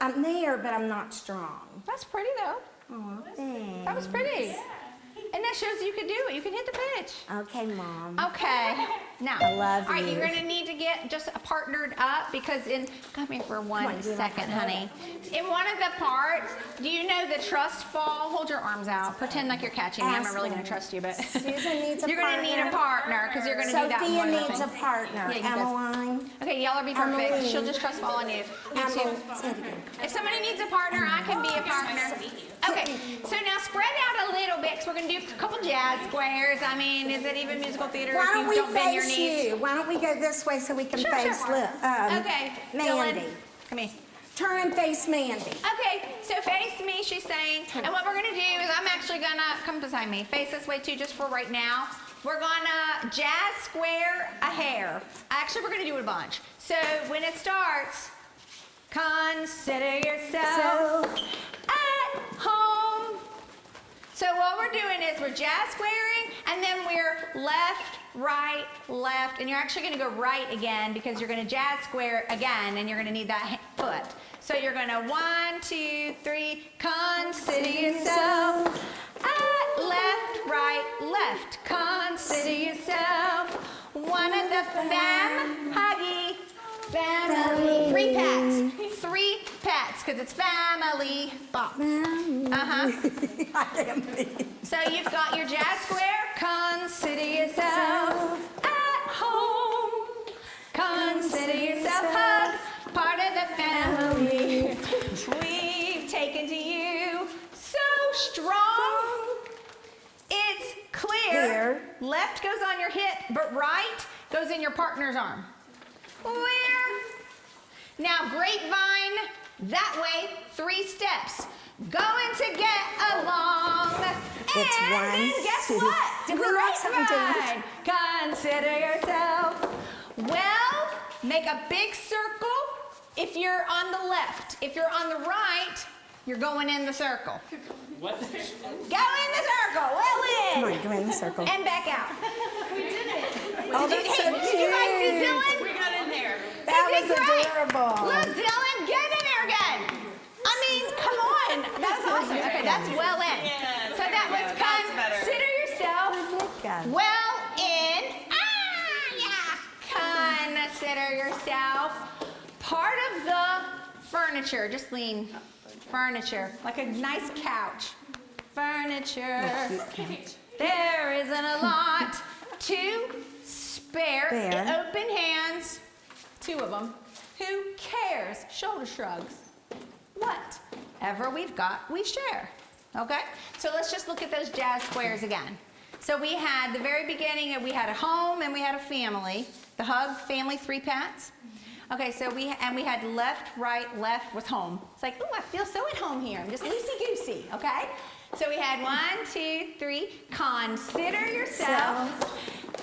I'm there, but I'm not strong. That's pretty though. Oh, thanks. That was pretty. And that shows you can do it. You can hit the pitch. Okay, Mom. Okay. Now, I love all right, you. you're going to need to get just partnered up because come here for one second, honey. In one of the parts, do you know the trust fall? Hold your arms out. Pretend like you're catching me. I'm not really going to trust you, but Susan needs a you're going to need a partner because you're going to do that Sophia one of the needs a things. partner. Yeah, you Emmeline. Okay, y'all are be perfect. Emily. She'll just trust fall on you. You too. Say it again. If somebody needs a partner, I can be a partner. Okay, so now spread out a little bit because we're going to do a couple jazz squares. I mean, is it even musical theater Why if don't you we don't bend your face knees? you? Why don't we go this way so we can Sure, face sure. Okay, Mandy? Dylan, come here. Turn and face Mandy. Okay, so face me, she's saying, and what we're gonna do is I'm actually gonna, come beside me, face this way too, just for right now. We're gonna jazz square a hair. Actually, we're gonna do it a bunch. So when it starts, consider yourself at home. So what we're doing is we're jazz squaring, and then we're left, right, left, and you're actually going to go right again because you're going to jazz square again, and you're going to need that foot. So you're going to 1, 2, 3, consider yourself at left, right, left. Consider yourself one of the huggy family. 3 pats. 3 pats, because it's family. Bop. So you've got your jazz square. Consider yourself at home. Consider yourself hug, part of the family. We've taken to you so strong. It's clear. Left goes on your hip, but right goes in your partner's arm. Where? Now grapevine, that way, 3 steps. Going to get along. It's and one, then guess two. what? Did we write something Grapevine. Consider yourself. Well, make a big circle if you're on the left. If you're on the right, you're going in the circle. What? Go in the circle. Well in. Come on, go in the circle. And back out. We did it. Oh, that's so Did you guys see cute. Dylan? We got in there. That You was did great. adorable. Look, Dylan, get in there again. I mean, come on. That was awesome. Okay, that's well in. Yeah, So there that we was go. That's better. consider yourself God. well in. Yeah. Consider yourself part of the furniture. Just lean. Furniture. Like a nice couch. Furniture. There isn't a lot to spare. Spare. Open hands. 2 of them. Who cares? Shoulder shrugs. Whatever we've got, we share. Okay? So let's just look at those jazz squares again. So we had the very beginning, we had a home and we had a family. The hug, family, 3 pats. Okay, so we had left, right, left was home. It's like, oh, I feel so at home here. I'm just loosey-goosey, okay? So we had 1, 2, 3. Consider yourself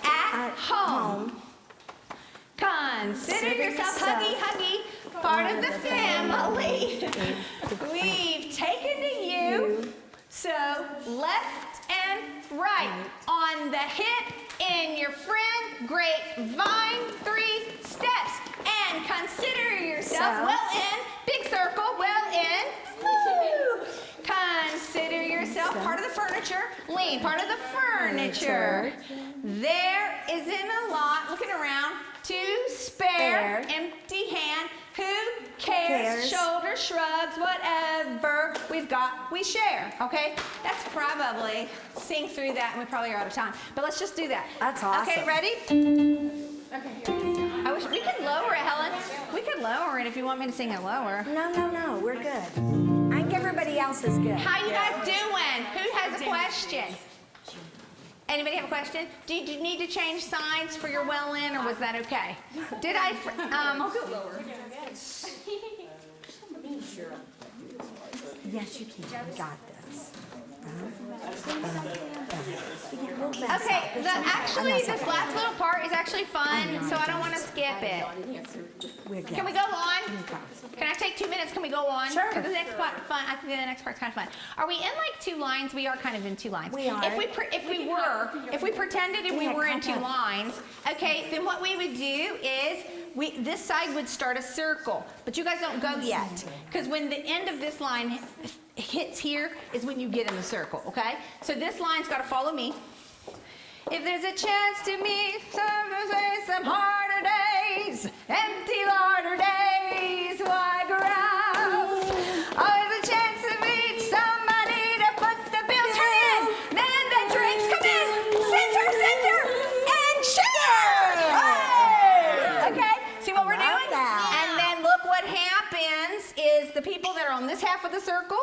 at home. Consider yourself huggy, huggy, part of the family. We've taken to you, so left and right. On the hip, in your friend, grapevine, 3 steps. And consider yourself well in, big circle, well in. Woo. Consider yourself part of the furniture, lean, part of the furniture. There isn't a lot, looking around, to spare, empty hand, who cares, shoulder shrugs, whatever we've got, we share, okay? That's probably, sing through that and we probably are out of time, but let's just do that. That's awesome. Okay, ready? Okay, here we go. I wish we could lower it, Helen. We could lower it if you want me to sing it lower. No, we're good. I think everybody else is good. How you guys doing? Who has a question? Anybody have a question? Do you need to change sides for your well in, or was that okay? Did I? I'll go lower. Yes, you can. You got this. Okay. Actually, this last little part is actually fun, so I don't want to skip it. Can we go on? Can I take 2 minutes? Can we go on? Sure. Because the next part fun. I think the next part's kind of fun. Are we in like 2 lines? We are kind of in 2 lines. We are. If we pretended we were in 2 lines, okay, then what we would do is this side would start a circle, but you guys don't go yet, because when the end of this line hits here is when you get in the circle, okay? So this line's got to follow me. If there's a chance to meet some harder days, empty larder days, why grouse? Always a chance to meet somebody to put the bill turn in. Then the drinks come in, center, and share. Hey! Okay, see what we're doing? And then look what happens is the people that are on this half of the circle,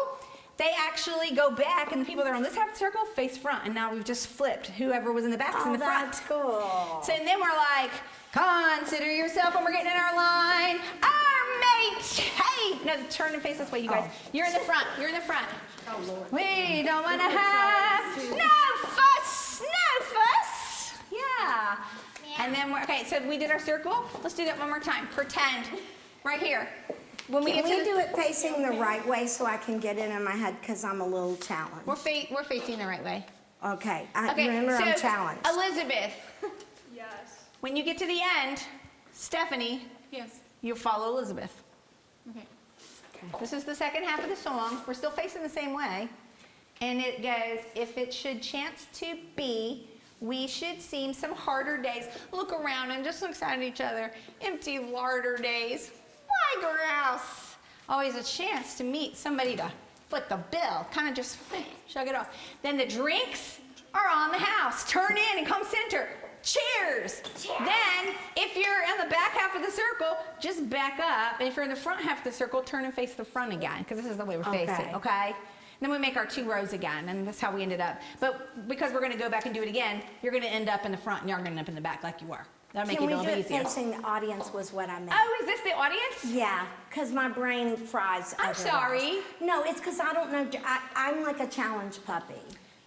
they actually go back, and the people that are on this half of the circle face front, and now we've just flipped. Whoever was in the back is in the front. That's cool. So then we're like, consider yourself when we're getting in our line. Our mate, hey! No, turn and face this way, you guys. You're in the front, you're in the front. Oh, Lord. We don't want to have no fuss. Yeah. And then okay, so we did our circle. Let's do that one more time. Pretend, right here. When we Can get we to do it facing the right way so I can get it in my head, because I'm a little challenged? we're facing the right way. Okay, Okay, remember so I'm challenged. Elizabeth, Yes. when you get to the end, Stephanie, Yes. you follow Elizabeth. Okay. This is the second half of the song. We're still facing the same way. And it goes, if it should chance to be, we should seem some harder days. Look around and just look at each other. Empty larder days. Why grouse? Always a chance to meet somebody to foot the bill. Kind of just shrug it off. Then the drinks are on the house. Turn in and come center. Cheers. Then, if you're in the back half of the circle, just back up. And if you're in the front half of the circle, turn and face the front again, because this is the way we're facing, okay? Then we make our 2 rows again, and that's how we ended up. But because we're going to go back and do it again, you're going to end up in the front, and you're going to end up in the back like you were. That'll make it a little bit easier. Facing the audience was what I meant. Oh, is this the audience? Yeah, because my brain fries I'm otherwise. sorry. No, it's because I don't know. I'm like a challenge puppy.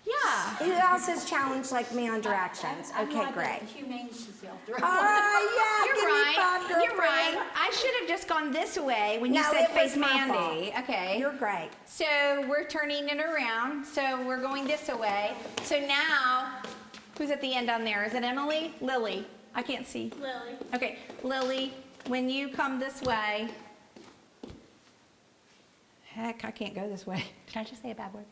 Yeah. Who else is challenged like me on directions? Okay, great. Humane yourself. Yeah, You're give me right. 5, girlfriend. You're right. I should have just gone this way when you No, said it was face my Mandy. fault. Okay. You're great. So we're turning it around. So we're going this way. So now, who's at the end on there? Is it Emily? Lily. I can't see. Lily. Okay, Lily, when you come this way, heck, I can't go this way. Did I just say a bad word?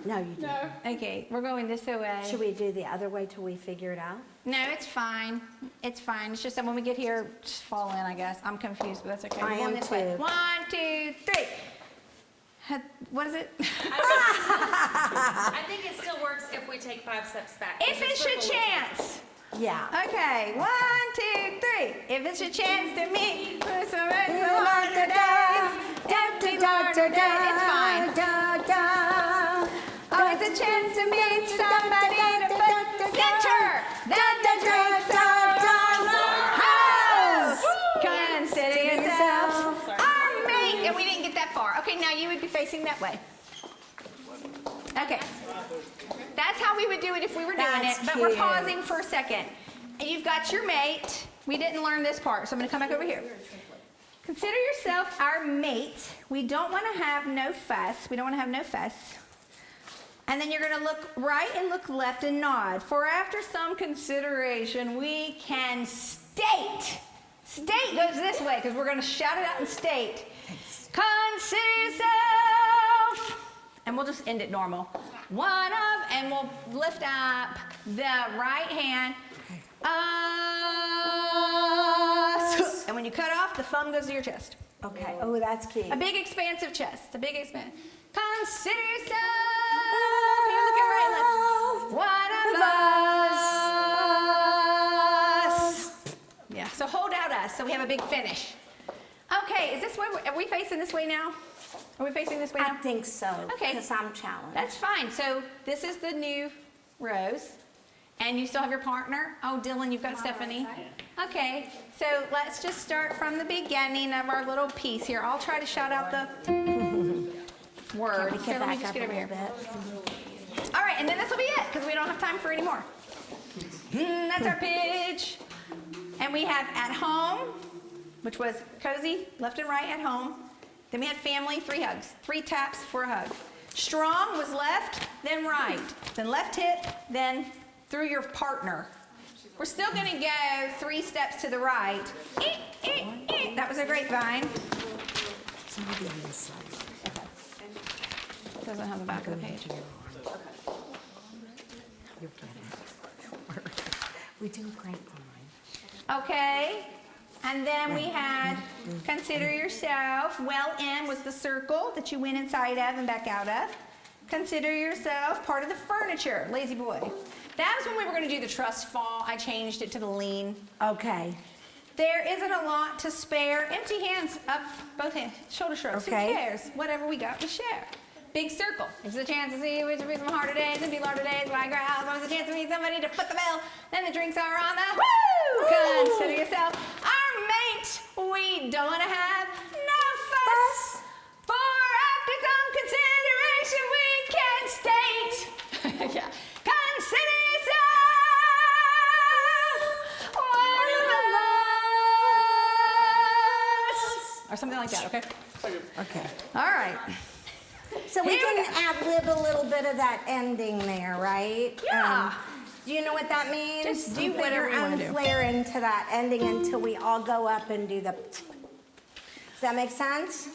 No, you didn't. Okay, we're going this way. Should we do the other way till we figure it out? No, it's fine. It's fine. It's just that when we get here, just fall in, I guess. I'm confused, but that's okay. I We're going am this way. too. 1, 2, 3. What is it? I think it still works if we take 5 steps back. If it should chance. Yeah. Okay, 1, 2, 3. If it's a chance to meet for some harder days, empty larder days, it's fine. Oh, it's a chance to meet somebody to put center. That the drinks are done. House. Consider yourself our mate. And we didn't get that far. Okay, now you would be facing that way. Okay. That's how we would do it if we were doing it, That's but we're cute. pausing for a second. And you've got your mate. We didn't learn this part, so I'm going to come back over here. Consider yourself our mate. We don't want to have no fuss. We don't want to have no fuss. And then you're going to look right and look left and nod. For after some consideration, we can state. State goes this way, because we're going to shout it out and state. Consider yourself. And we'll just end it normal. One of, and we'll lift up the right hand. And when you cut off, the thumb goes to your chest. Okay. Oh, that's cute. A big expansive chest. A big expansive. Consider yourself. You're looking right and left. One of us. Yeah. So hold out us, so we have a big finish. Okay. Is this way? Are we facing this way now? Are we facing this way I now? think so. Okay. Because I'm challenged. That's fine. So this is the new Rose. And you still have your partner? Oh, Dylan, you've got Stephanie. Okay. So let's just start from the beginning of our little piece here. I'll try to shout out the words. Can So let me we just get get over back here. up a little bit? All right, and then this will be it because we don't have time for any more. That's our pitch. And we have at home, which was cozy, left and right at home. Then we had family, 3 hugs, 3 taps for a hug. Strong was left, then right, then left hip, then through your partner. We're still gonna go 3 steps to the right. That was a grapevine. Somebody on this side. Doesn't have the back of the page. You're kidding. We do grapevine. Okay, and then we had consider yourself. Well in was the circle that you went inside of and back out of. Consider yourself part of the furniture. Lazy boy. That was when we were going to do the trust fall. I changed it to the lean. Okay. There isn't a lot to spare. Empty hands up, both hands, shoulder shrugs. Okay. Who cares? Whatever we got, we share. Big circle. There's a chance to see which will be some harder days and be larger days. Why growls? There's a chance to meet somebody to foot the bill. Then the drinks are on the woo! Consider yourself our mate. We don't want to have no fuss. For after some consideration, we can state. Yeah. Consider yourself one of us. Or something like that, okay? Okay. All right. So we Here we can ad-lib a little bit of that ending there, right? Yeah. Do you know what that means? Just do You put whatever your you wanna own do. flair into that ending until we all go up and do the... Does that make sense?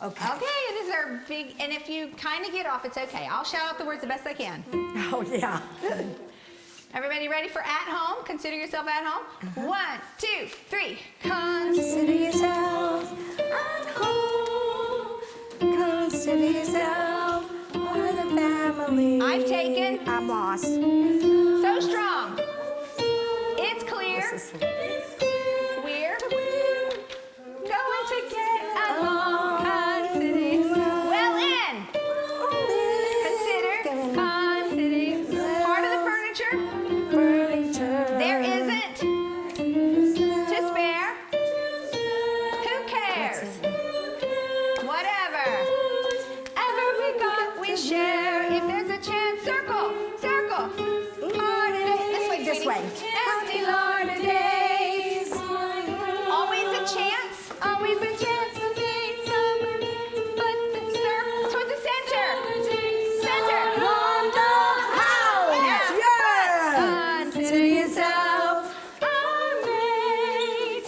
Okay. Okay, it is our big, and if you kind of get off, it's okay. I'll shout out the words the best I can. Oh, yeah. Everybody ready for at home? Consider yourself at home. 1, 2, 3. Consider yourself at home. Consider yourself part of the family. I've taken. I'm lost. So strong. It's clear. We're going to get along. Consider. Well in. Consider. Consider. Part of the furniture. There isn't to spare. Who cares? Whatever. Ever we got, we share. If there's a chance, circle, circle. Part of it. This way. Empty Lord of days. Always a chance. Always a chance to meet somebody. But the circle toward the center. Center. On the house. Yeah. Consider yourself our mate.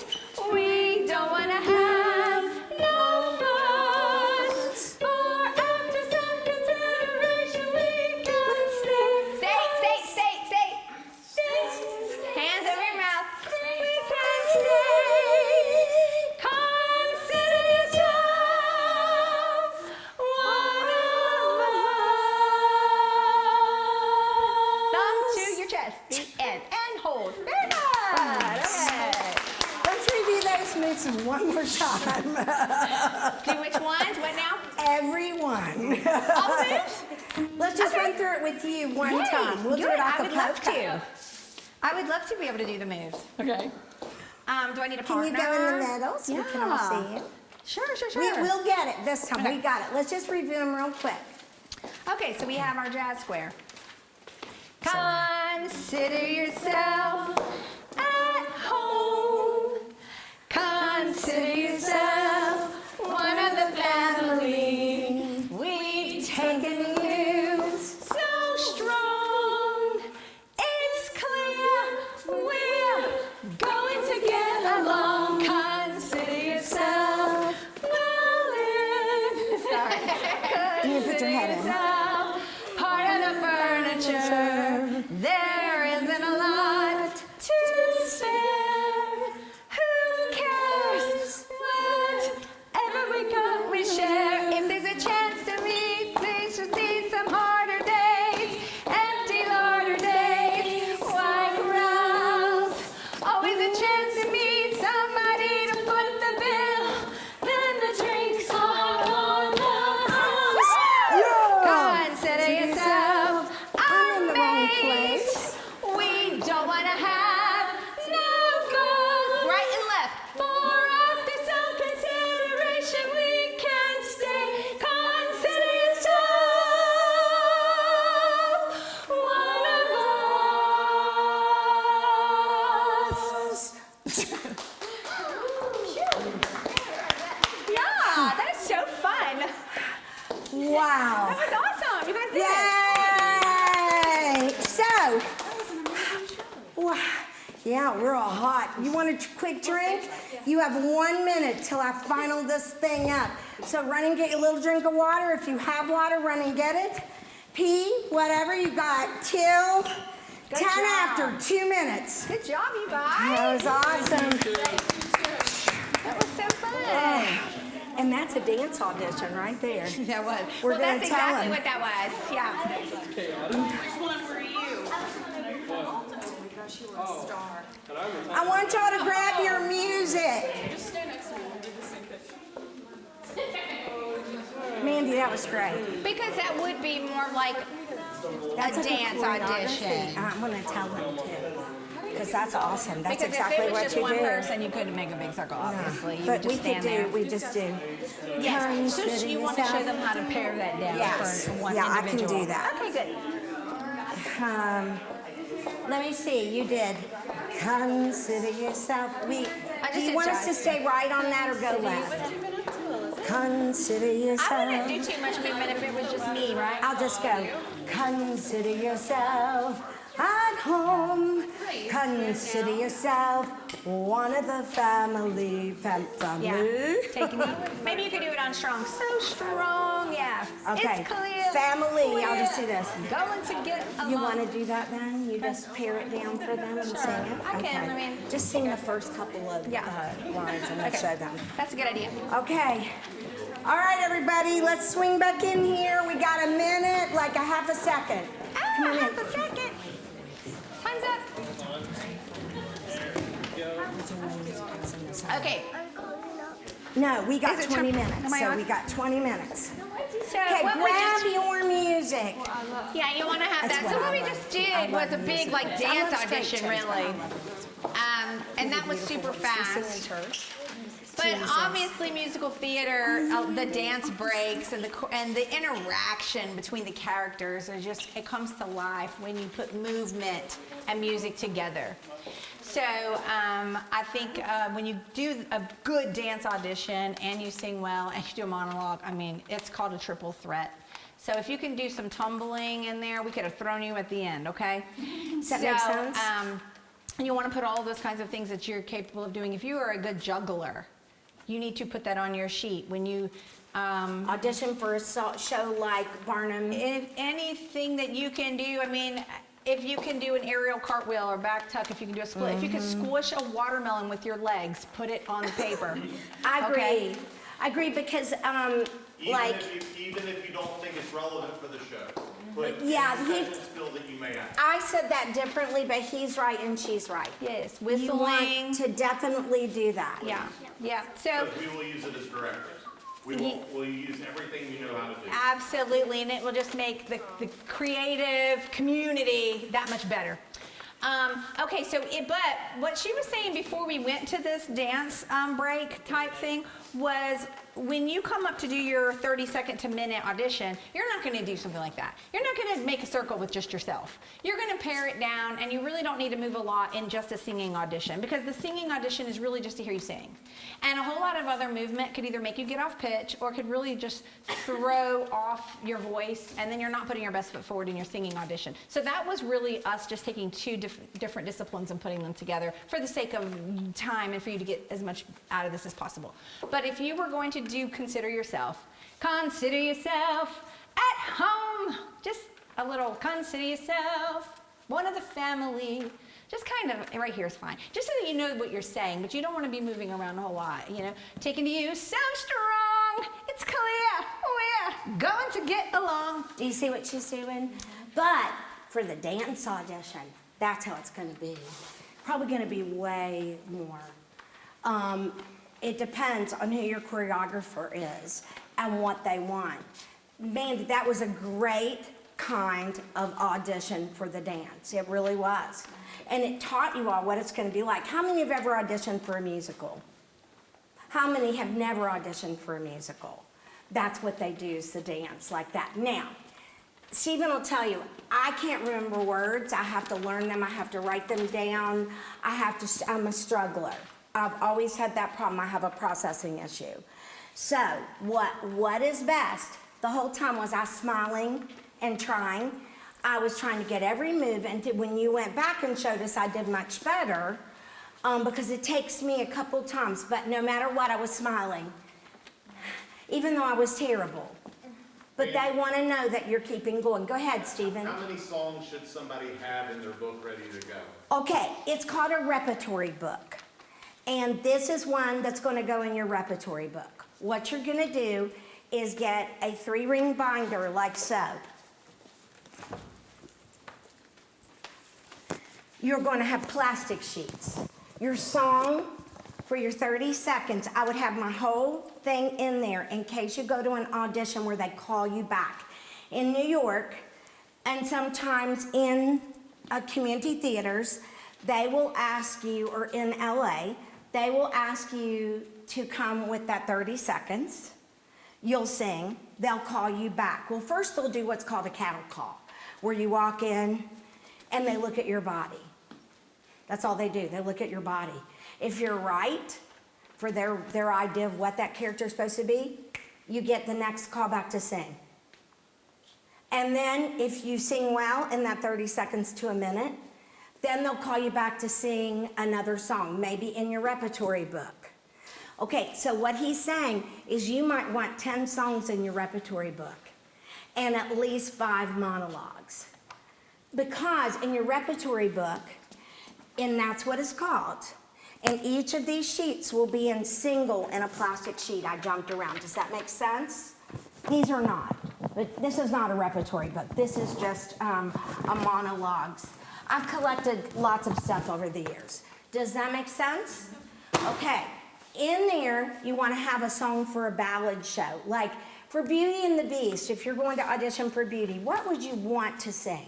We don't want to have no fuss. For after some consideration, we can stay. Stay. Hands over your mouth. We can stay. Consider yourself one of us. Thumb to your chest. The end. And hold. Very good. Okay. Let's review those moves one more time. Do which ones? What now? Everyone. All the moves? Let's just Okay. run through it with you one Yay. time. We'll do Good. it I would love acapella. to. I would love to be able to do the moves. Okay. Do I need a Can partner? you go in the middle so we can all see you? Sure. We'll get it this time. Okay. We got it. Let's just review them real quick. Okay, so we have our jazz square. Consider yourself at home. Consider yourself one of the family. We've taken you so strong. It's clear we're going to get along. Consider yourself well in. Sorry. You put your head in. Part of the furniture. There isn't a lot to spare. Who cares? Whatever we got, we share. If there's a chance to meet, please should see some harder days. Empty larder days, white crowds. Always a chance to meet somebody to foot the bill. Then the drinks are on us. Consider yourself I'm in the wrong mate. place. We don't want to have no fun. Right and left. For after some consideration, we can stay. Consider yourself one of us. Yeah, that's so fun. Wow. That was awesome. You guys did it. Yay! So, wow. Yeah, we're all hot. You want a quick drink? You have 1 minute till I final this thing up. So run and get your little drink of water. If you have water, run and get it. Pee, whatever you got, till 10 job. after, 2 minutes. Good job, you guys. That was awesome. That was so fun. And that's a dance audition right there. That was. We're Well, gonna that's tell exactly him. what that was. Yeah. Which one were you? I want y'all to grab your music. Just stand next to me. We'll do the same thing. Mandy, that was great. Because that would be more like That's a good dance choreography. audition. I'm gonna tell them too. Because that's awesome. That's Because exactly if it was what just you one do. person, you couldn't make a big circle, obviously. You But would we just could stand there. do, we just do. Yes. So Consider you want to show yourself- them how to pare that down Yes. for one Yeah, I can individual. do that. Okay, good. Let me see, you did. Consider yourself. Do just you did want us to jazz. stay right on that or go left? Consider I yourself. wouldn't do too much movement if it was just me, right? I'll just go. Consider yourself at home. Please. Consider yourself one of the family. Yeah. Taking maybe you could do it on strong. So strong, yeah. Okay. It's clear. Family. I'll just do this. Going to get along. You want to do that then? You just pare it down for them and sing it? I can, Okay. I mean- Just sing the first couple of lines and we'll show them. That's a good idea. Okay. All right, everybody, let's swing back in here. We got a minute, like a half a second. Come on in. Half a second. Time's up. Okay. No, we got Is it 20 time- minutes, am I so on? we got 20 minutes. So Okay, what we grab just, your music. yeah, you want to have That's that. So what what I we love. just I did love was a big music. like I dance love straight audition, church. really. And that was super fast. But obviously, musical theater, the dance breaks and the interaction between the characters are just, it comes to life when you put movement and music together. So I think when you do a good dance audition and you sing well and you do a monologue, I mean, it's called a triple threat. So if you can do some tumbling in there, we could have thrown you at the end, okay? Does that make sense? You want to put all those kinds of things that you're capable of doing. If you are a good juggler, you need to put that on your sheet. When you Audition for a show like Barnum. if anything that you can do, I mean, if you can do an aerial cartwheel or back tuck, if you can do a split, if you can squish a watermelon with your legs, put it on the paper. I agree. Okay? I agree because, Even if you don't think it's relevant for the show, but Yeah, any special skill that you may have. I said that differently, but he's right and she's right. Yes, You whistling. want to definitely do that. Yeah, yeah. So Because we will use it as directors. We'll use everything you know how to do. absolutely, and it will just make the creative community that much better. Okay, so but what she was saying before we went to this dance break type thing was when you come up to do your 30-second to minute audition, you're not going to do something like that. You're not going to make a circle with just yourself. You're going to pare it down, and you really don't need to move a lot in just a singing audition because the singing audition is really just to hear you sing. And a whole lot of other movement could either make you get off pitch or could really just throw off your voice, and then you're not putting your best foot forward in your singing audition. So that was really us just taking two different disciplines and putting them together for the sake of time and for you to get as much out of this as possible. But if you were going to consider yourself at home, just a little consider yourself one of the family. Just kind of, right here is fine. Just so that you know what you're saying, but you don't want to be moving around a whole lot, you know. Taking to you so strong, it's clear, we're going to get along. Do you see what she's doing? But for the dance audition, that's how it's going to be. Probably going to be way more. It depends on who your choreographer is and what they want. Mandy, that was a great kind of audition for the dance. It really was. And it taught you all what it's going to be like. How many have ever auditioned for a musical? How many have never auditioned for a musical? That's what they do, is the dance like that. Now, Stephen will tell you, I can't remember words. I have to learn them. I have to write them down. I'm a struggler. I've always had that problem. I have a processing issue. So what is best the whole time was I smiling and trying. I was trying to get every move, and when you went back and showed us, I did much better because it takes me a couple times, but no matter what, I was smiling, even though I was terrible. But they want to know that you're keeping going. Go ahead, Stephen. How many songs should somebody have in their book ready to go? Okay, it's called a repertory book. And this is one that's going to go in your repertory book. What you're going to do is get a 3-ring binder like so. You're going to have plastic sheets. Your song for your 30 seconds, I would have my whole thing in there in case you go to an audition where they call you back. In New York, and sometimes in community theaters, they will ask you, or in LA, they will ask you to come with that 30 seconds. You'll sing, they'll call you back. Well, first they'll do what's called a cattle call, where you walk in and they look at your body. That's all they do, they look at your body. If you're right for their idea of what that character is supposed to be, you get the next call back to sing. And then if you sing well in that 30 seconds to a minute, Then they'll call you back to sing another song, maybe in your repertory book. Okay, so what he's saying is you might want 10 songs in your repertory book and at least 5 monologues. Because in your repertory book, and that's what it's called, and each of these sheets will be in single in a plastic sheet. I jumped around. Does that make sense? These are not. But this is not a repertory book. This is just a monologues. I've collected lots of stuff over the years. Does that make sense? Okay. In there, you want to have a song for a ballad show. Like for Beauty and the Beast, if you're going to audition for Beauty, what would you want to sing?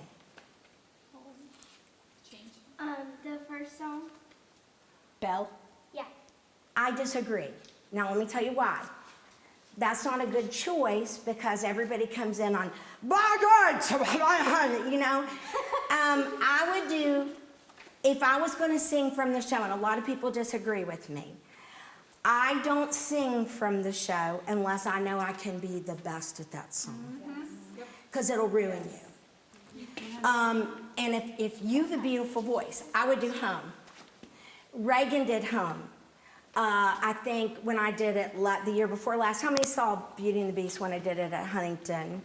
The first song. Belle? Yeah. I disagree. Now, let me tell you why. That's not a good choice because everybody comes in on, by God, you know. I would do, if I was going to sing from the show, and a lot of people disagree with me, I don't sing from the show unless I know I can be the best at that song. Because it'll ruin you. And if you have a beautiful voice, I would do Home. Reagan did Home. I think when I did it the year before last, how many saw Beauty and the Beast when I did it at Huntington?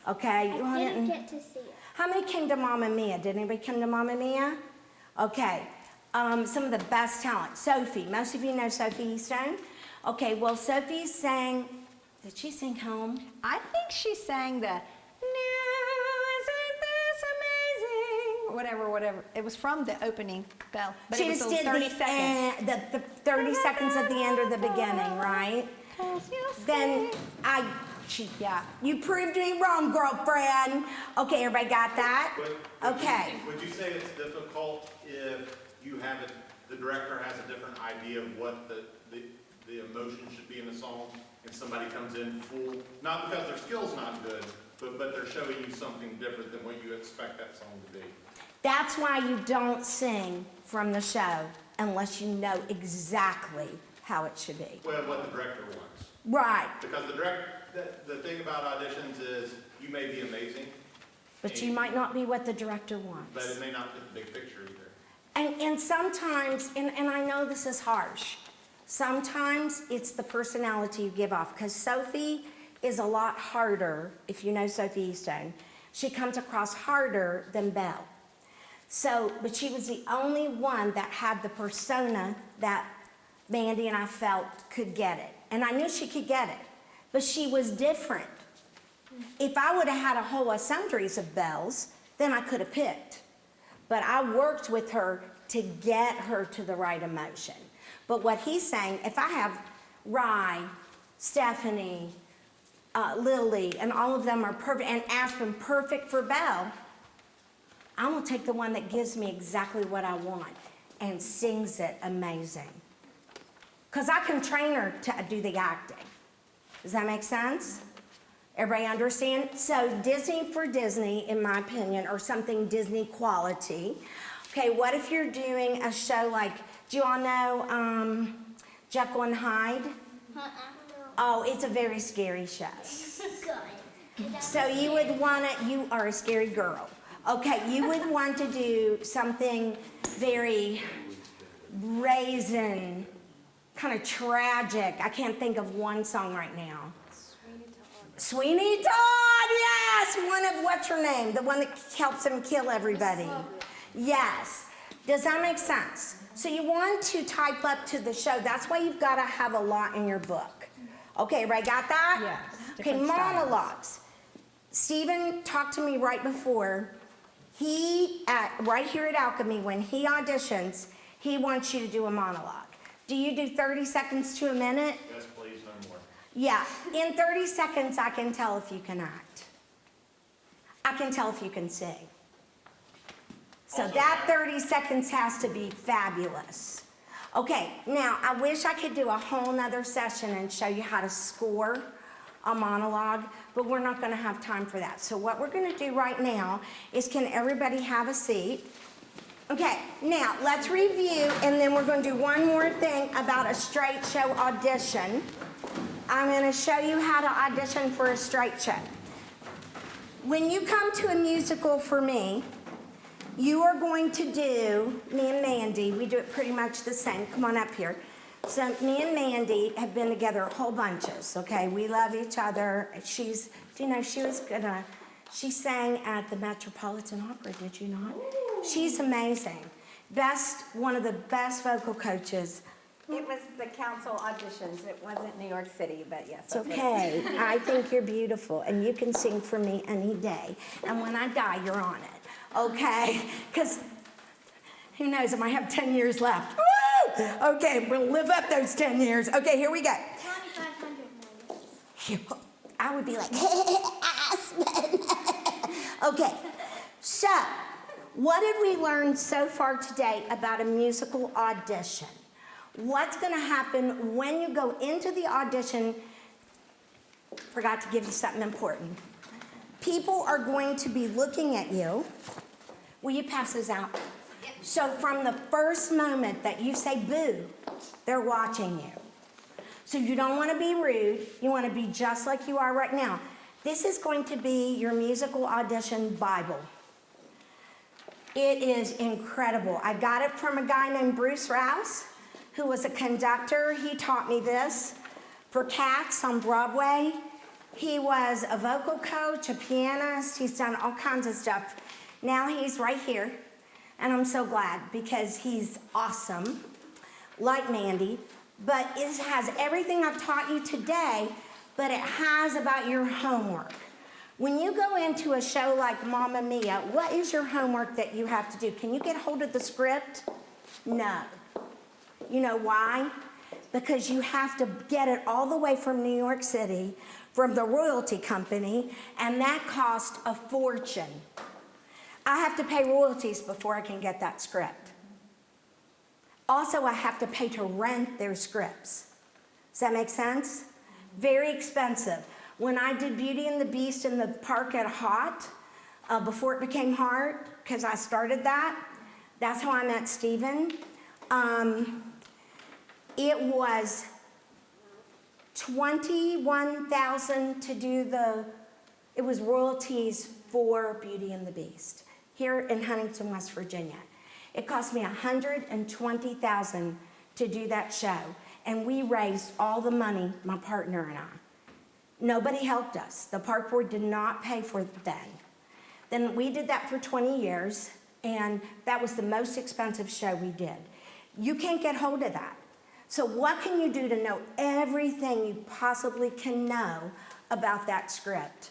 Okay. I didn't get to see it. How many came to Mamma Mia? Did anybody come to Mamma Mia? Okay. Some of the best talent. Sophie. Most of you know Sophie Easton. Okay, well, Sophie sang, did she sing Home? I think she sang the, isn't this amazing? Whatever. It was from the opening Belle. But She it was just those did 30 seconds. the 30 seconds at the end or the beginning, right? Then yeah. You proved me wrong, girlfriend. Okay, everybody got that? Okay. Would you say it's difficult if you have it, the director has a different idea of what the emotion should be in the song, and somebody comes in full, not because their skill's not good, but they're showing you something different than what you expect that song to be? That's why you don't sing from the show unless you know exactly how it should be. Well, what the director wants. Right. Because the thing about auditions is you may be amazing, But you might not be what the director wants. but it may not fit the big picture either. And sometimes, and I know this is harsh, sometimes it's the personality you give off. Because Sophie is a lot harder, if you know Sophie Easton. She comes across harder than Belle. So, but she was the only one that had the persona that Mandy and I felt could get it. And I knew she could get it. But she was different. If I would have had a whole assemblies of Belles, then I could have picked. But I worked with her to get her to the right emotion. But what he's saying, if I have Rye, Stephanie, Lily, and all of them are perfect, and Aspen perfect for Belle, I'm gonna take the one that gives me exactly what I want and sings it amazing. Because I can train her to do the acting. Does that make sense? Everybody understand? So Disney for Disney, in my opinion, or something Disney quality. Okay, what if you're doing a show like, do you all know Jekyll and Hyde? Oh, it's a very scary show. Good. So you would want to, you are a scary girl. Okay, you would want to do something very brazen, kind of tragic. I can't think of one song right now. Sweeney Todd, yes! One of, what's her name? The one that helps him kill everybody. Yes. Does that make sense? So you want to type up to the show. That's why you've got to have a lot in your book. Okay, everybody got that? Yes. Okay, Different styles. monologues. Stephen talked to me right before. Right here at Alchemy, when he auditions, he wants you to do a monologue. Do you do 30 seconds to a minute? Yes, please, no more. Yeah, in 30 seconds, I can tell if you can act. I can tell if you can sing. So that 30 seconds has to be fabulous. Okay, now I wish I could do a whole nother session and show you how to score a monologue, but we're not gonna have time for that. So what we're gonna do right now is, can everybody have a seat? Okay, now let's review, and then we're gonna do one more thing about a straight show audition. I'm gonna show you how to audition for a straight show. When you come to a musical for me, You are going to do, me and Mandy, we do it pretty much the same. Come on up here. So me and Mandy have been together a whole bunches, okay? We love each other. She's, do you know, she sang at the Metropolitan Opera, did you not? She's amazing. One of the best vocal coaches. It was the council auditions. It wasn't New York City, but yes. It's okay. I think you're beautiful, and you can sing for me any day. And when I die, you're on it, okay? Because who knows, I might have 10 years left. Woo! Okay, we'll live up those 10 years. Okay, here we go. 2,500 I would be like, Aspen. Okay, so what did we learn so far today about a musical audition? What's going to happen when you go into the audition? Forgot to give you something important. People are going to be looking at you. Will you pass this out? So from the first moment that you say boo, they're watching you. So you don't want to be rude. You want to be just like you are right now. This is going to be your musical audition Bible. It is incredible. I got it from a guy named Bruce Rouse, who was a conductor. He taught me this for Cats on Broadway. He was a vocal coach, a pianist. He's done all kinds of stuff. Now he's right here, and I'm so glad because he's awesome, like Mandy. But it has everything I've taught you today, but it has about your homework. When you go into a show like Mamma Mia, what is your homework that you have to do? Can you get hold of the script? No. You know why? Because you have to get it all the way from New York City, from the royalty company, and that costs a fortune. I have to pay royalties before I can get that script. Also, I have to pay to rent their scripts. Does that make sense? Very expensive. When I did Beauty and the Beast in the park at Hot, before it became hard, because I started that, that's how I met Stephen. It was $21,000 to do it was royalties for Beauty and the Beast here in Huntington, West Virginia. It cost me $120,000 to do that show, and we raised all the money, my partner and I. Nobody helped us. The park board did not pay for it then. Then we did that for 20 years, and that was the most expensive show we did. You can't get hold of that. So what can you do to know everything you possibly can know about that script?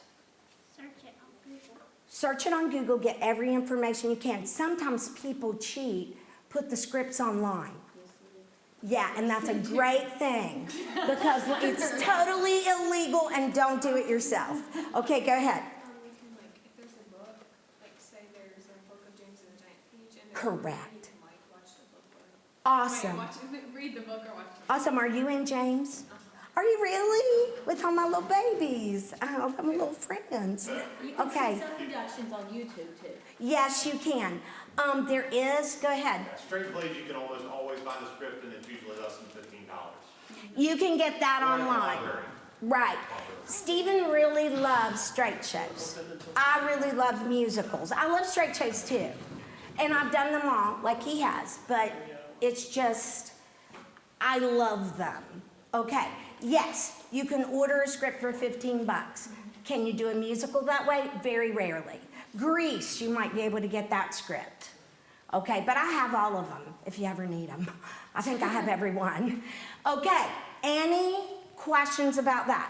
Search it on Google. Search it on Google, get every information you can. Sometimes people cheat, put the scripts online. Yeah, and that's a great thing because it's totally illegal and don't do it yourself. Okay, go ahead. If there's a book, say there's a book of James and the Giant Peach, and Correct. you can watch the book or Awesome. read the book or watch the book. Awesome. Are you in, James? Are you really? With all my little babies. Oh, I'm little friends. You can Okay. see some productions on YouTube too. Yes, you can. There is, go ahead. Straight plays, you can always find the script, and it's usually less than $15. You can get that Or in the online. library. Right. Stephen really loves straight shows. I really love musicals. I love straight shows too. And I've done them all, like he has, but it's just, I love them. Okay. Yes, you can order a script for $15. Can you do a musical that way? Very rarely. Grease, you might be able to get that script. Okay, but I have all of them if you ever need them. I think I have every one. Okay, any questions about that?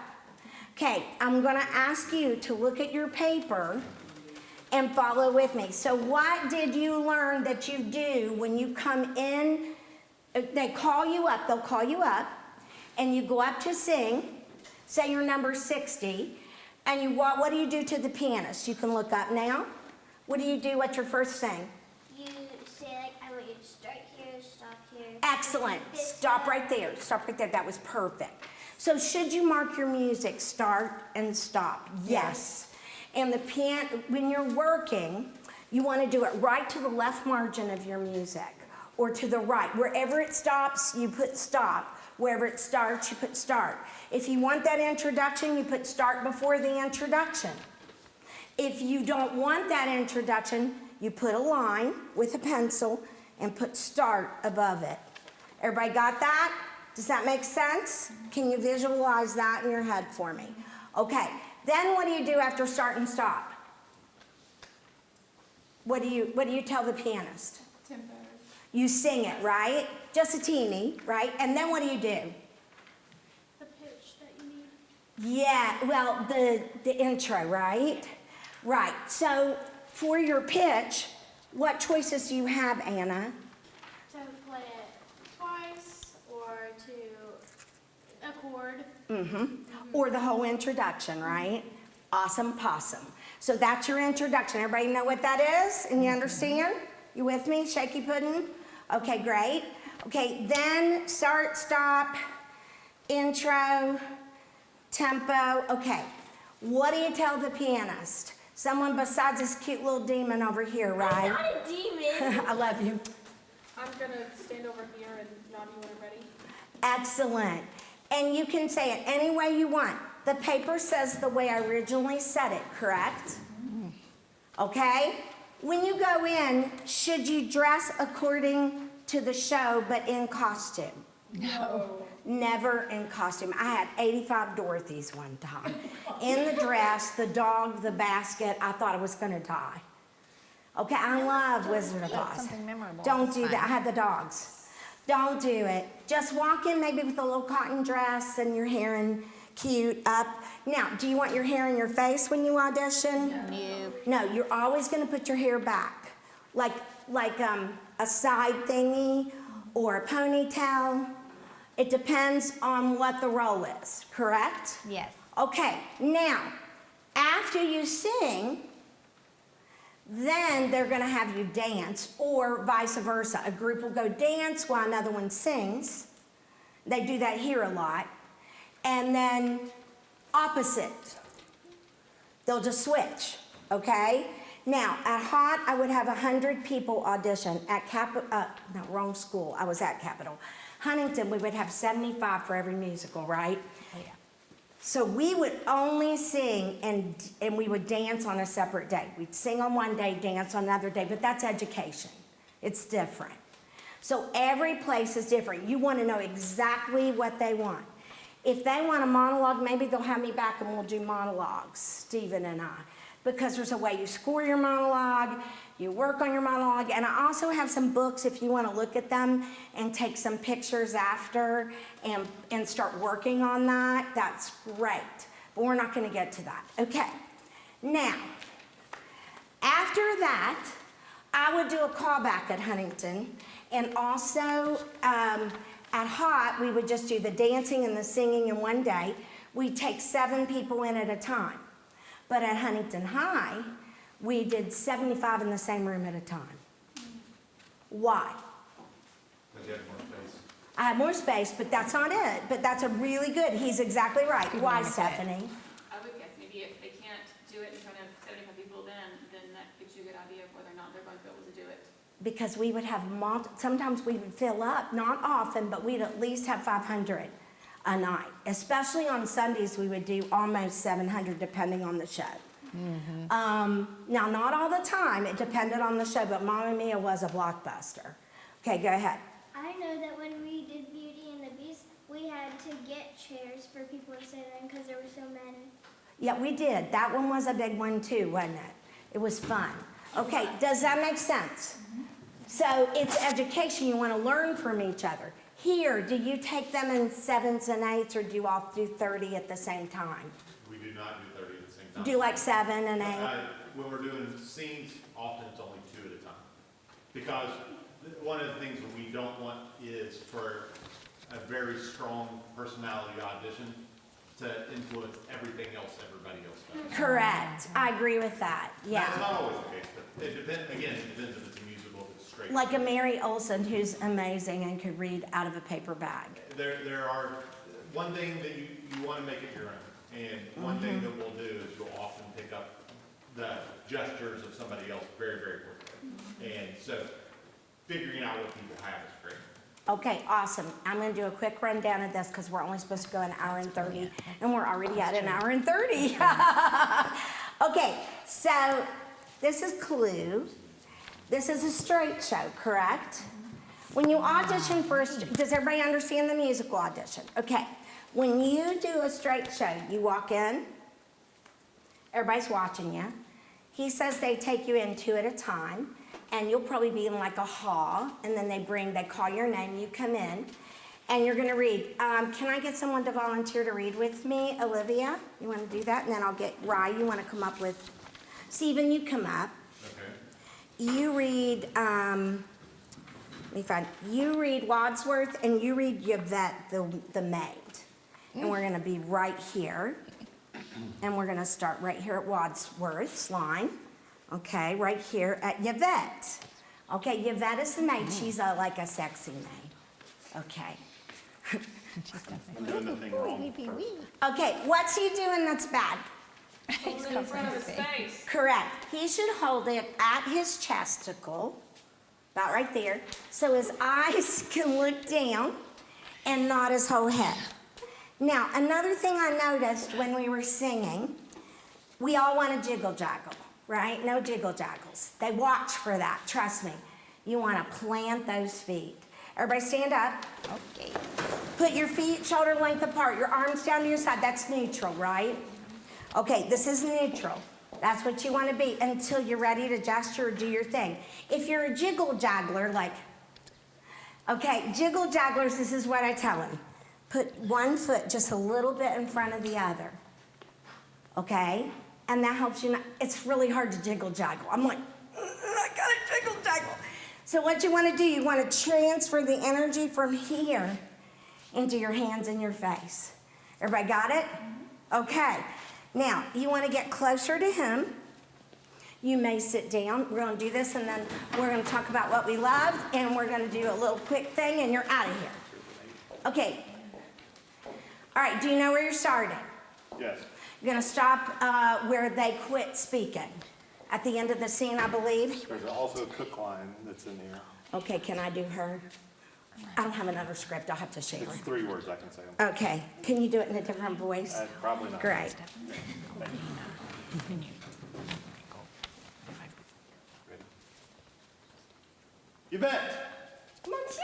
Okay, I'm gonna ask you to look at your paper and follow with me. So what did you learn that you do when you come in? They call you up, they'll call you up, and you go up to sing, say you're number 60, and what do you do to the pianist? You can look up now. What do you do? What's your first thing? You say, like, I want you to start here, stop here. Excellent. Stop right there. Stop right there. That was perfect. So should you mark your music start and stop? Yes. And the when you're working, you want to do it right to the left margin of your music or to the right. Wherever it stops, you put stop. Wherever it starts, you put start. If you want that introduction, you put start before the introduction. If you don't want that introduction, You put a line with a pencil and put start above it. Everybody got that? Does that make sense? Can you visualize that in your head for me? Okay, then what do you do after start and stop? What do you tell the pianist? Tempo. You sing it, right? Just a teeny, right? And then what do you do? The pitch that you need. Yeah, well, the intro, right? Right, so for your pitch, what choices do you have, Anna? To play it twice or to a chord. Or the whole introduction, right? Awesome possum. So that's your introduction. Everybody know what that is? And you understand? You with me? Shaky pudding? Okay, great. Okay, then start, stop, intro, tempo. Okay, what do you tell the pianist? Someone besides this cute little demon over here, right? I'm not a demon. I love you. I'm gonna stand over here and nod you when I'm ready. Excellent. And you can say it any way you want. The paper says the way I originally said it, correct? Okay? When you go in, should you dress according to the show but in costume? No. Never in costume. I had 85 Dorothys one time. In the dress, the dog, the basket, I thought I was gonna die. Okay, I love Wizard of Oz. Something memorable. Don't do that. I had the dogs. Don't do it. Just walk in maybe with a little cotton dress and your hair and cute up. Now, do you want your hair in your face when you audition? No, you're always gonna put your hair back. Like a side thingy or a ponytail. It depends on what the role is, correct? Yes. Okay, now, after you sing, then they're gonna have you dance, or vice versa. A group will go dance while another one sings. They do that here a lot. And then opposite. They'll just switch, okay? Now, at Hot, I would have 100 people audition. At no, wrong school, I was at Capitol. Huntington, we would have 75 for every musical, right? Oh, yeah. So we would only sing and we would dance on a separate day. We'd sing on one day, dance on another day, but that's education. It's different. So every place is different. You want to know exactly what they want. If they want a monologue, maybe they'll have me back and we'll do monologues, Stephen and I. Because there's a way you score your monologue, you work on your monologue, and I also have some books if you want to look at them and take some pictures after and start working on that. That's great. But we're not going to get to that. Okay. Now, after that, I would do a callback at Huntington, and also at Hot, we would just do the dancing and the singing in one day. We'd take 7 people in at a time. But at Huntington High, we did 75 in the same room at a time. Why? Because you have more space. I had more space, but that's not it. But that's a really good, he's exactly right. Why, Stephanie? I would guess maybe if they can't do it in front of 75 people then that gives you a good idea of whether or not they're going to be able to do it. Because we would have, sometimes we would fill up, not often, but we'd at least have 500 a night. Especially on Sundays, we would do almost 700 depending on the show. Now, not all the time, it depended on the show, but Mamma Mia was a blockbuster. Okay, go ahead. I know that when we did Beauty and the Beast, we had to get chairs for people to sit in because there were so many. Yeah, we did. That one was a big one too, wasn't it? It was fun. Okay, does that make sense? So it's education. You want to learn from each other. Here, do you take them in 7s and 8s, or do you all do 30 at the same time? We do not do 30 at the same time. Do you like 7 and 8? When we're doing scenes, often it's only 2 at a time. Because one of the things that we don't want is for a very strong personality audition to influence everything else everybody else does. Correct. I agree with that. Yeah. That's not always the case, but it depends, again, it depends if it's a musical, if it's straight. Like a Mary Olson, who's amazing and could read out of a paper bag. There are, one thing that you want to make it your own. And one thing that we'll do is you'll often pick up the gestures of somebody else very, very quickly. And so figuring out what people have is great. Okay, awesome. I'm going to do a quick rundown of this because we're only supposed to go an hour and 30, and we're already at an hour and 30. Okay, so this is Clue, This is a straight show, correct? When you audition for does everybody understand the musical audition? Okay. When you do a straight show, you walk in, everybody's watching you. He says they take you in 2 at a time, and you'll probably be in like a hall, and then they call your name, you come in, and you're gonna read. Can I get someone to volunteer to read with me? Olivia, you wanna do that? And then I'll get Rye, you wanna come up with, Stephen, you come up. Okay. You read, you read Wadsworth, and you read Yvette, the maid. And we're gonna be right here. And we're gonna start right here at Wadsworth's line. Okay, right here at Yvette. Okay, Yvette is the maid. She's like a sexy maid. Okay. I'm doing the thing wrong. Okay, what's he doing that's bad? Hold it in front of his face. Correct. He should hold it at his chesticle, about right there, so his eyes can look down and not his whole head. Now, another thing I noticed when we were singing, we all want to jiggle jaggle, right? No jiggle jaggles. They watch for that, trust me. You want to plant those feet. Everybody stand up. Okay. Put your feet shoulder length apart, your arms down to your side. That's neutral, right? Okay, this is neutral. That's what you want to be until you're ready to gesture or do your thing. If you're a jiggle jaggler, jiggle jagglers, this is what I tell them. Put one foot just a little bit in front of the other, okay? And that helps you it's really hard to jiggle jaggle. I'm like, I gotta jiggle jaggle. So what you wanna do, you wanna transfer the energy from here into your hands and your face. Everybody got it? Okay. Now, you wanna get closer to him. You may sit down. We're gonna do this, and then we're gonna talk about what we love, and we're gonna do a little quick thing, and you're out of here. Okay. All right, do you know where you're starting? Yes. You're gonna stop where they quit speaking. At the end of the scene, I believe. There's also a cook line that's in here. Okay, can I do her? I don't have another script, I'll have to share. It's 3 words I can say. Okay, can you do it in a different voice? Probably not. Great. Yvette, Monsieur,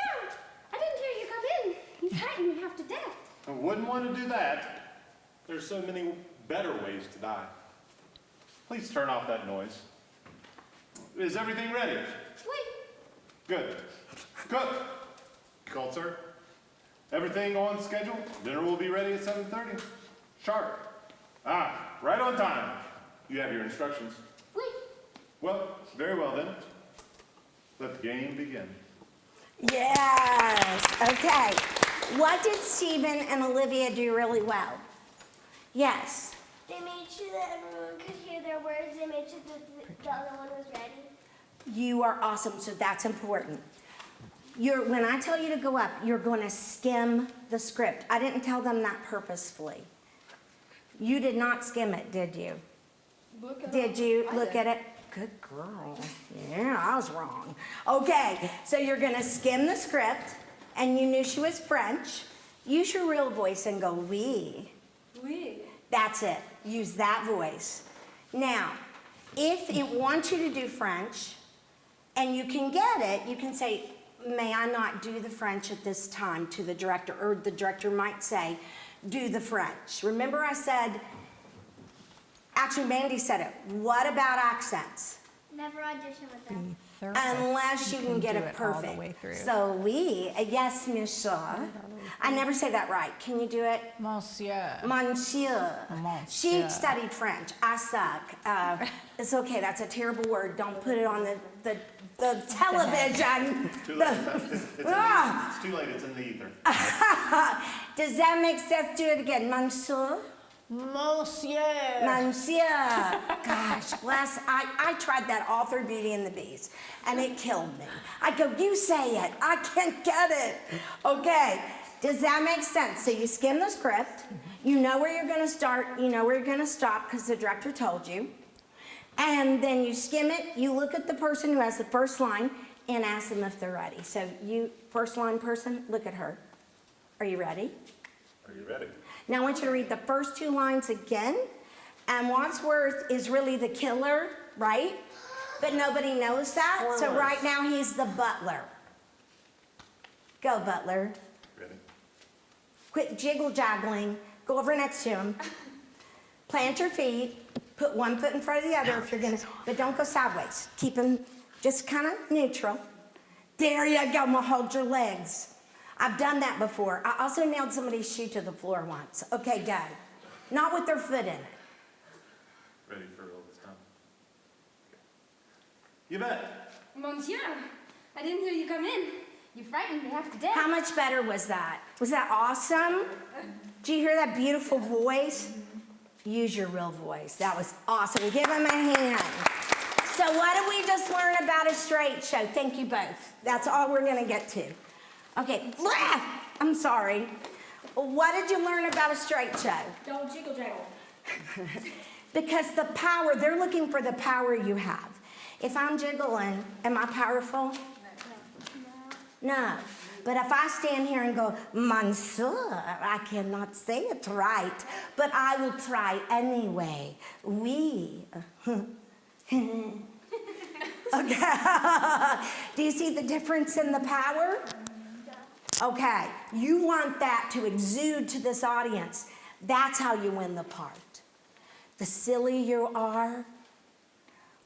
I didn't hear you come in. You frightened me half to death. I wouldn't want to do that. There's so many better ways to die. Please turn off that noise. Is everything ready? Wait. Good. Cook. Called, sir. Everything on schedule. Dinner will be ready at 7:30. Sharp. Right on time. You have your instructions. Wait. Well, very well then. Let the game begin. Yes, okay. What did Stephen and Olivia do really well? Yes. They made sure that everyone could hear their words. They made sure that the other one was ready. You are awesome, so that's important. When I tell you to go up, you're going to skim the script. I didn't tell them that purposefully. You did not skim it, did you? Did you look at it? Good girl. Yeah, I was wrong. Okay, so you're going to skim the script, and you knew she was French. Use your real voice and go, oui. Oui. That's it. Use that voice. Now, if it wants you to do French, and you can get it, you can say, may I not do the French at this time to the director, or the director might say, do the French. Remember I said, actually Mandy said it, what about accents? Never audition with them. Unless you can get it perfect. So oui, yes, monsieur. I never say that right. Can you do it? Monsieur. Monsieur. She studied French. I suck. It's okay. That's a terrible word. Don't put it on the television. Too late. It's too late. It's in the ether. Does that make sense? Do it again. Monsieur. Monsieur. Monsieur. Gosh, bless. I tried that all through Beauty and the Beast, and it killed me. I go, you say it. I can't get it. Okay. Does that make sense? So you skim the script. You know where you're going to start. You know where you're going to stop because the director told you. And then you skim it. You look at the person who has the first line and ask them if they're ready. So you, first line person, look at her. Are you ready? Are you ready? Now I want you to read the first 2 lines again. And Wadsworth is really the killer, right? but nobody knows that. Four So words. right now he's the butler. Go, butler. Ready? Quit jiggle-joggling. Go over next to him. Plant your feet. Put one foot in front of the other if you're gonna, but don't go sideways. Keep him just kind of neutral. There you go. I'm gonna hold your legs. I've done that before. I also nailed somebody's shoe to the floor once. Okay, go. Not with their foot in it. Ready for all this time? You bet. Monsieur, I didn't hear you come in. You frightened me half to death. How much better was that? Was that awesome? Did you hear that beautiful voice? Use your real voice. That was awesome. Give him a hand. So what did we just learn about a straight show? Thank you both. That's all we're going to get to. Okay. Blah! I'm sorry. What did you learn about a straight show? Don't jiggle jaggle. Because the power, they're looking for the power you have. If I'm jiggling, am I powerful? No. But if I stand here and go, Monsieur, I cannot say it right, but I will try anyway. Oui. Okay. Do you see the difference in the power? Okay. You want that to exude to this audience. That's how you win the part. The sillier you are,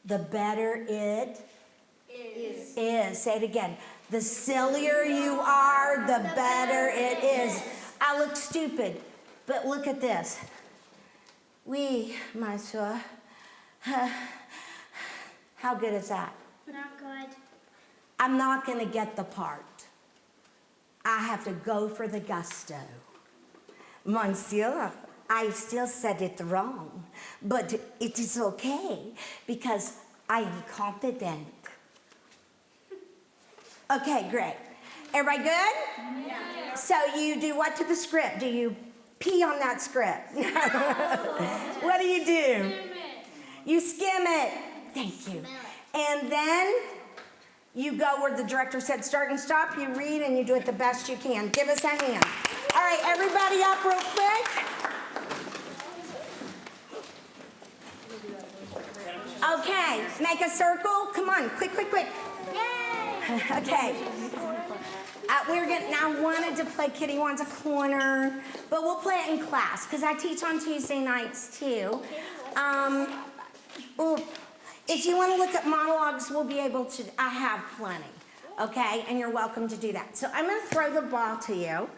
the better it is. Say it again. The sillier you are, the better it is. I look stupid, but look at this. Oui, monsieur. How good is that? Not good. I'm not going to get the part. I have to go for the gusto. Monsieur, I still said it wrong, but it is okay because I am confident. Okay, great. Everybody good? Yeah. So you do what to the script? Do you pee on that script? What do? Skim it. You skim it. Thank you. And then you go where the director said start and stop. You read and you do it the best you can. Give us a hand. All right, everybody up real quick. Okay, make a circle. Come on, quick, quick, quick. Okay. We're getting. Now, I wanted to play Kitty Wants a Corner, but we'll play it in class because I teach on Tuesday nights too. If you want to look at monologues, we'll be able to. I have plenty. Okay, and you're welcome to do that. So I'm going to throw the ball to you,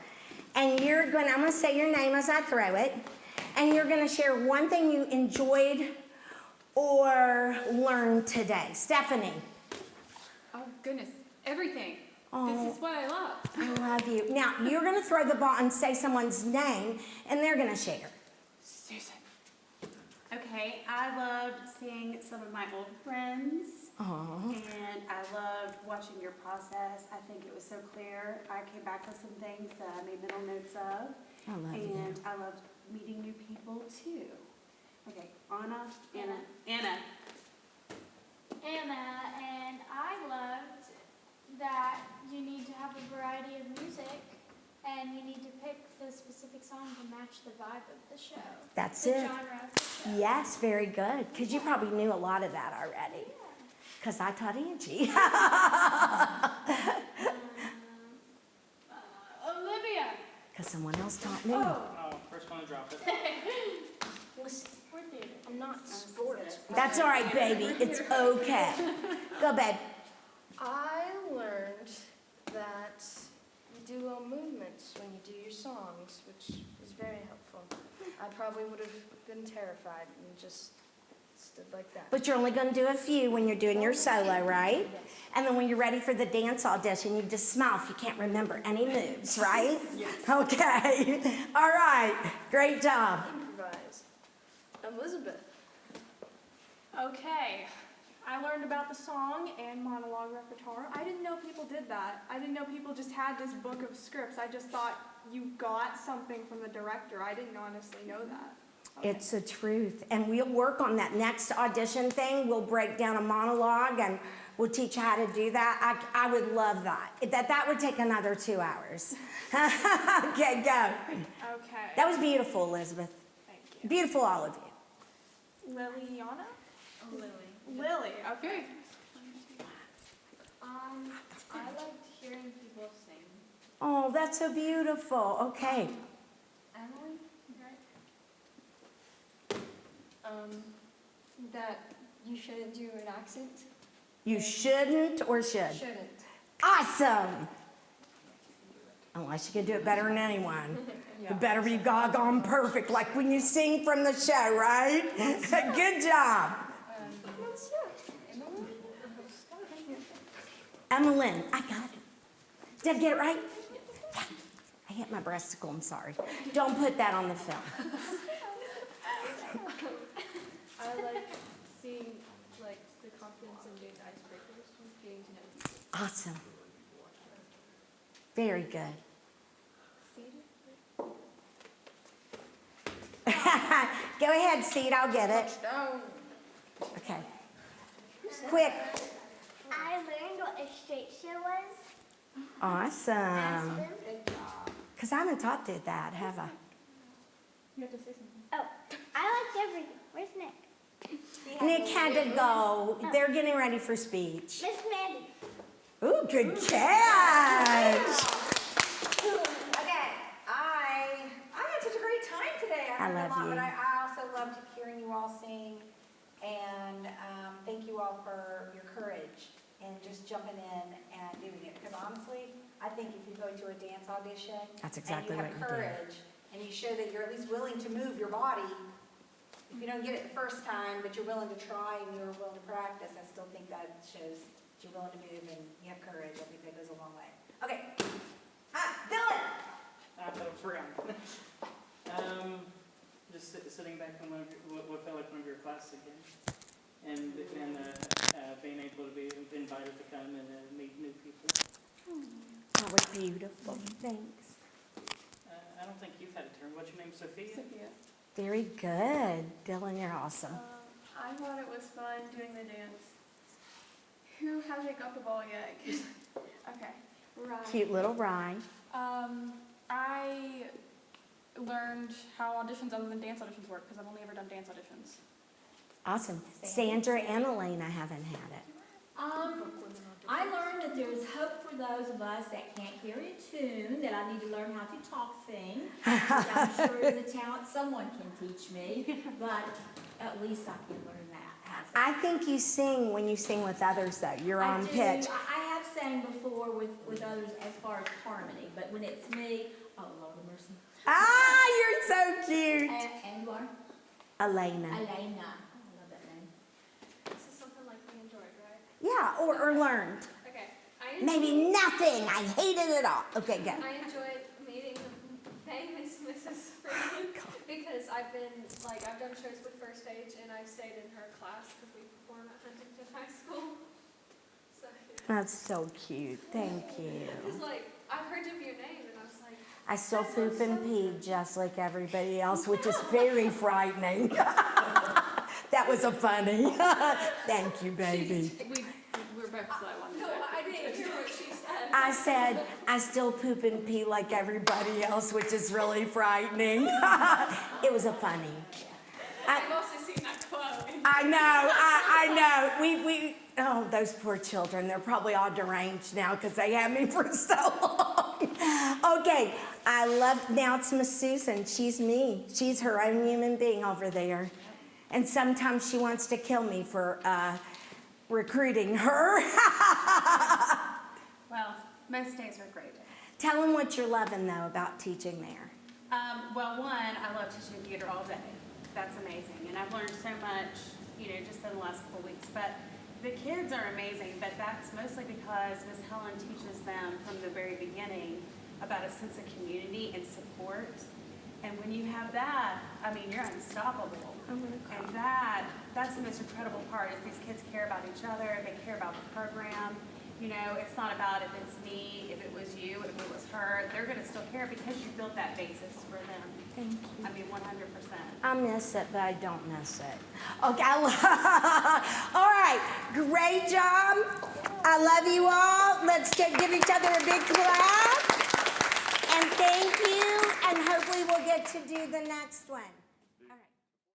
and I'm going to say your name as I throw it, and you're going to share one thing you enjoyed or learned today. Stephanie. Oh, goodness. Everything. Oh. This is what I love. I love you. Now, you're going to throw the ball and say someone's name, and they're going to share. Susan. Okay, I loved seeing some of my old friends. Aww. And I loved watching your process. I think it was so clear. I came back with some things that I made mental notes of. I love you. And I loved meeting new people too. Okay, Anna, Anna. Anna, and I loved that you need to have a variety of music and you need to pick the specific song to match the vibe of the show. That's the it. genre of the show. Yes, very good. Because you probably knew a lot of that already. Because I taught Angie. Olivia. Because someone else taught me. Oh, first one to drop it. Listen, we're theater. I'm not sports. That's all right, baby. It's okay. Go, babe. I learned that you do little movements when you do your songs, which is very helpful. I probably would have been terrified and just stood like that. But you're only going to do a few when you're doing your solo, right? And then when you're ready for the dance audition, you just smile if you can't remember any moves, right? Yes. Okay. All right. Great job. Improvise. Elizabeth. Okay, I learned about the song and monologue repertoire. I didn't know people did that. I didn't know people just had this book of scripts. I just thought you got something from the director. I didn't honestly know that. Okay. It's the truth. And we'll work on that next audition thing. We'll break down a monologue and we'll teach you how to do that. I would love that. That would take another 2 hours. Okay, go. Okay. That was beautiful, Elizabeth. Thank you. Beautiful, all of you. Liliana? Lily. Lily, okay. I liked hearing people sing. Oh, that's so beautiful. Okay. Emily? That you shouldn't do an accent. You shouldn't or should? Shouldn't. Awesome. Unless you can do it better than anyone. You better be doggone perfect, like when you sing from the show, right? Good job. Emmeline, I got it. Did I get it right? Yeah. I hit my breasticle, I'm sorry. Don't put that on the film. I like seeing like the confidence in doing icebreakers and getting to know people. Awesome. Very good. Go ahead, Seed, I'll get it. Okay. Quick. I learned what a straight show was. Awesome. Because I haven't taught you that, have I? You have to say something. Oh, I liked everything. Where's Nick? Nick had to go. They're getting ready for speech. Miss Mandy. Ooh, good catch. Okay, I had such a great time today. I learned a love lot, you. But I also loved hearing you all sing, and thank you all for your courage and just jumping in and doing it. Because honestly, I think if you go to a dance audition That's exactly and what you you have courage and you show that you're at least willing to move your body, if you don't get it the first time, but you're willing to try and you're willing to practice, I still think that shows that you're willing to move and you have courage. I think that goes a long way. Okay. Hi, Dylan. Just sitting back on what felt like one of your classes again, and being able to be invited to come and meet new people. That was beautiful. Thanks. I don't think you've had a turn. What's your name, Sophia? Sophia. Very good. Dylan, you're awesome. I thought it was fun doing the dance. Who hasn't got the ball yet? Okay. Right. Cute little Rye. I learned how auditions other than dance auditions work because I've only ever done dance auditions. Awesome. Sandra and Elena haven't had it. I learned that there's hope for those of us that can't carry a tune, that I need to learn how to talk sing. Which I'm sure is a talent someone can teach me, but at least I can learn that. I think you sing when you sing with others, though. You're on pitch. I have sang before with others as far as harmony, but when it's me, oh Lord of mercy. Ah, you're so cute. And you are? Elena. Elena. I love that name. This is something like we enjoyed, right? Yeah, or learned. Okay. Maybe nothing. I hated it all. Okay, go. I enjoyed meeting the famous Mrs. Freeman because I've done shows with First Stage and I've stayed in her class because we perform at Huntington High School. So, That's so cute. Thank you. it's like, I've heard of your name and I was like, I still poop and pee just like everybody else, which is very frightening. That was a funny. Thank you, baby. We're both slow on no, I didn't hear what she said. I said, I still poop and pee like everybody else, which is really frightening. It was a funny. I've also seen that quote. I know. Oh, those poor children. They're probably all deranged now because they had me for so long. Okay, now it's Miss Susan. She's me. She's her own human being over there. And sometimes she wants to kill me for recruiting her. Well, most days are great. Tell them what you're loving, though, about teaching there. Well, one, I love teaching theater all day. That's amazing. And I've learned so much, just in the last couple of weeks. But the kids are amazing, but that's mostly because Miss Helen teaches them from the very beginning about a sense of community and support. And when you have that, you're unstoppable. And that's the most incredible part is these kids care about each other, they care about the program. It's not about if it's me, if it was you, if it was her. They're going to still care because you built that basis for them. Thank you. 100%. I miss it, but I don't miss it. Okay, all right, great job. I love you all. Let's give each other a big clap. And thank you, and hopefully we'll get to do the next one.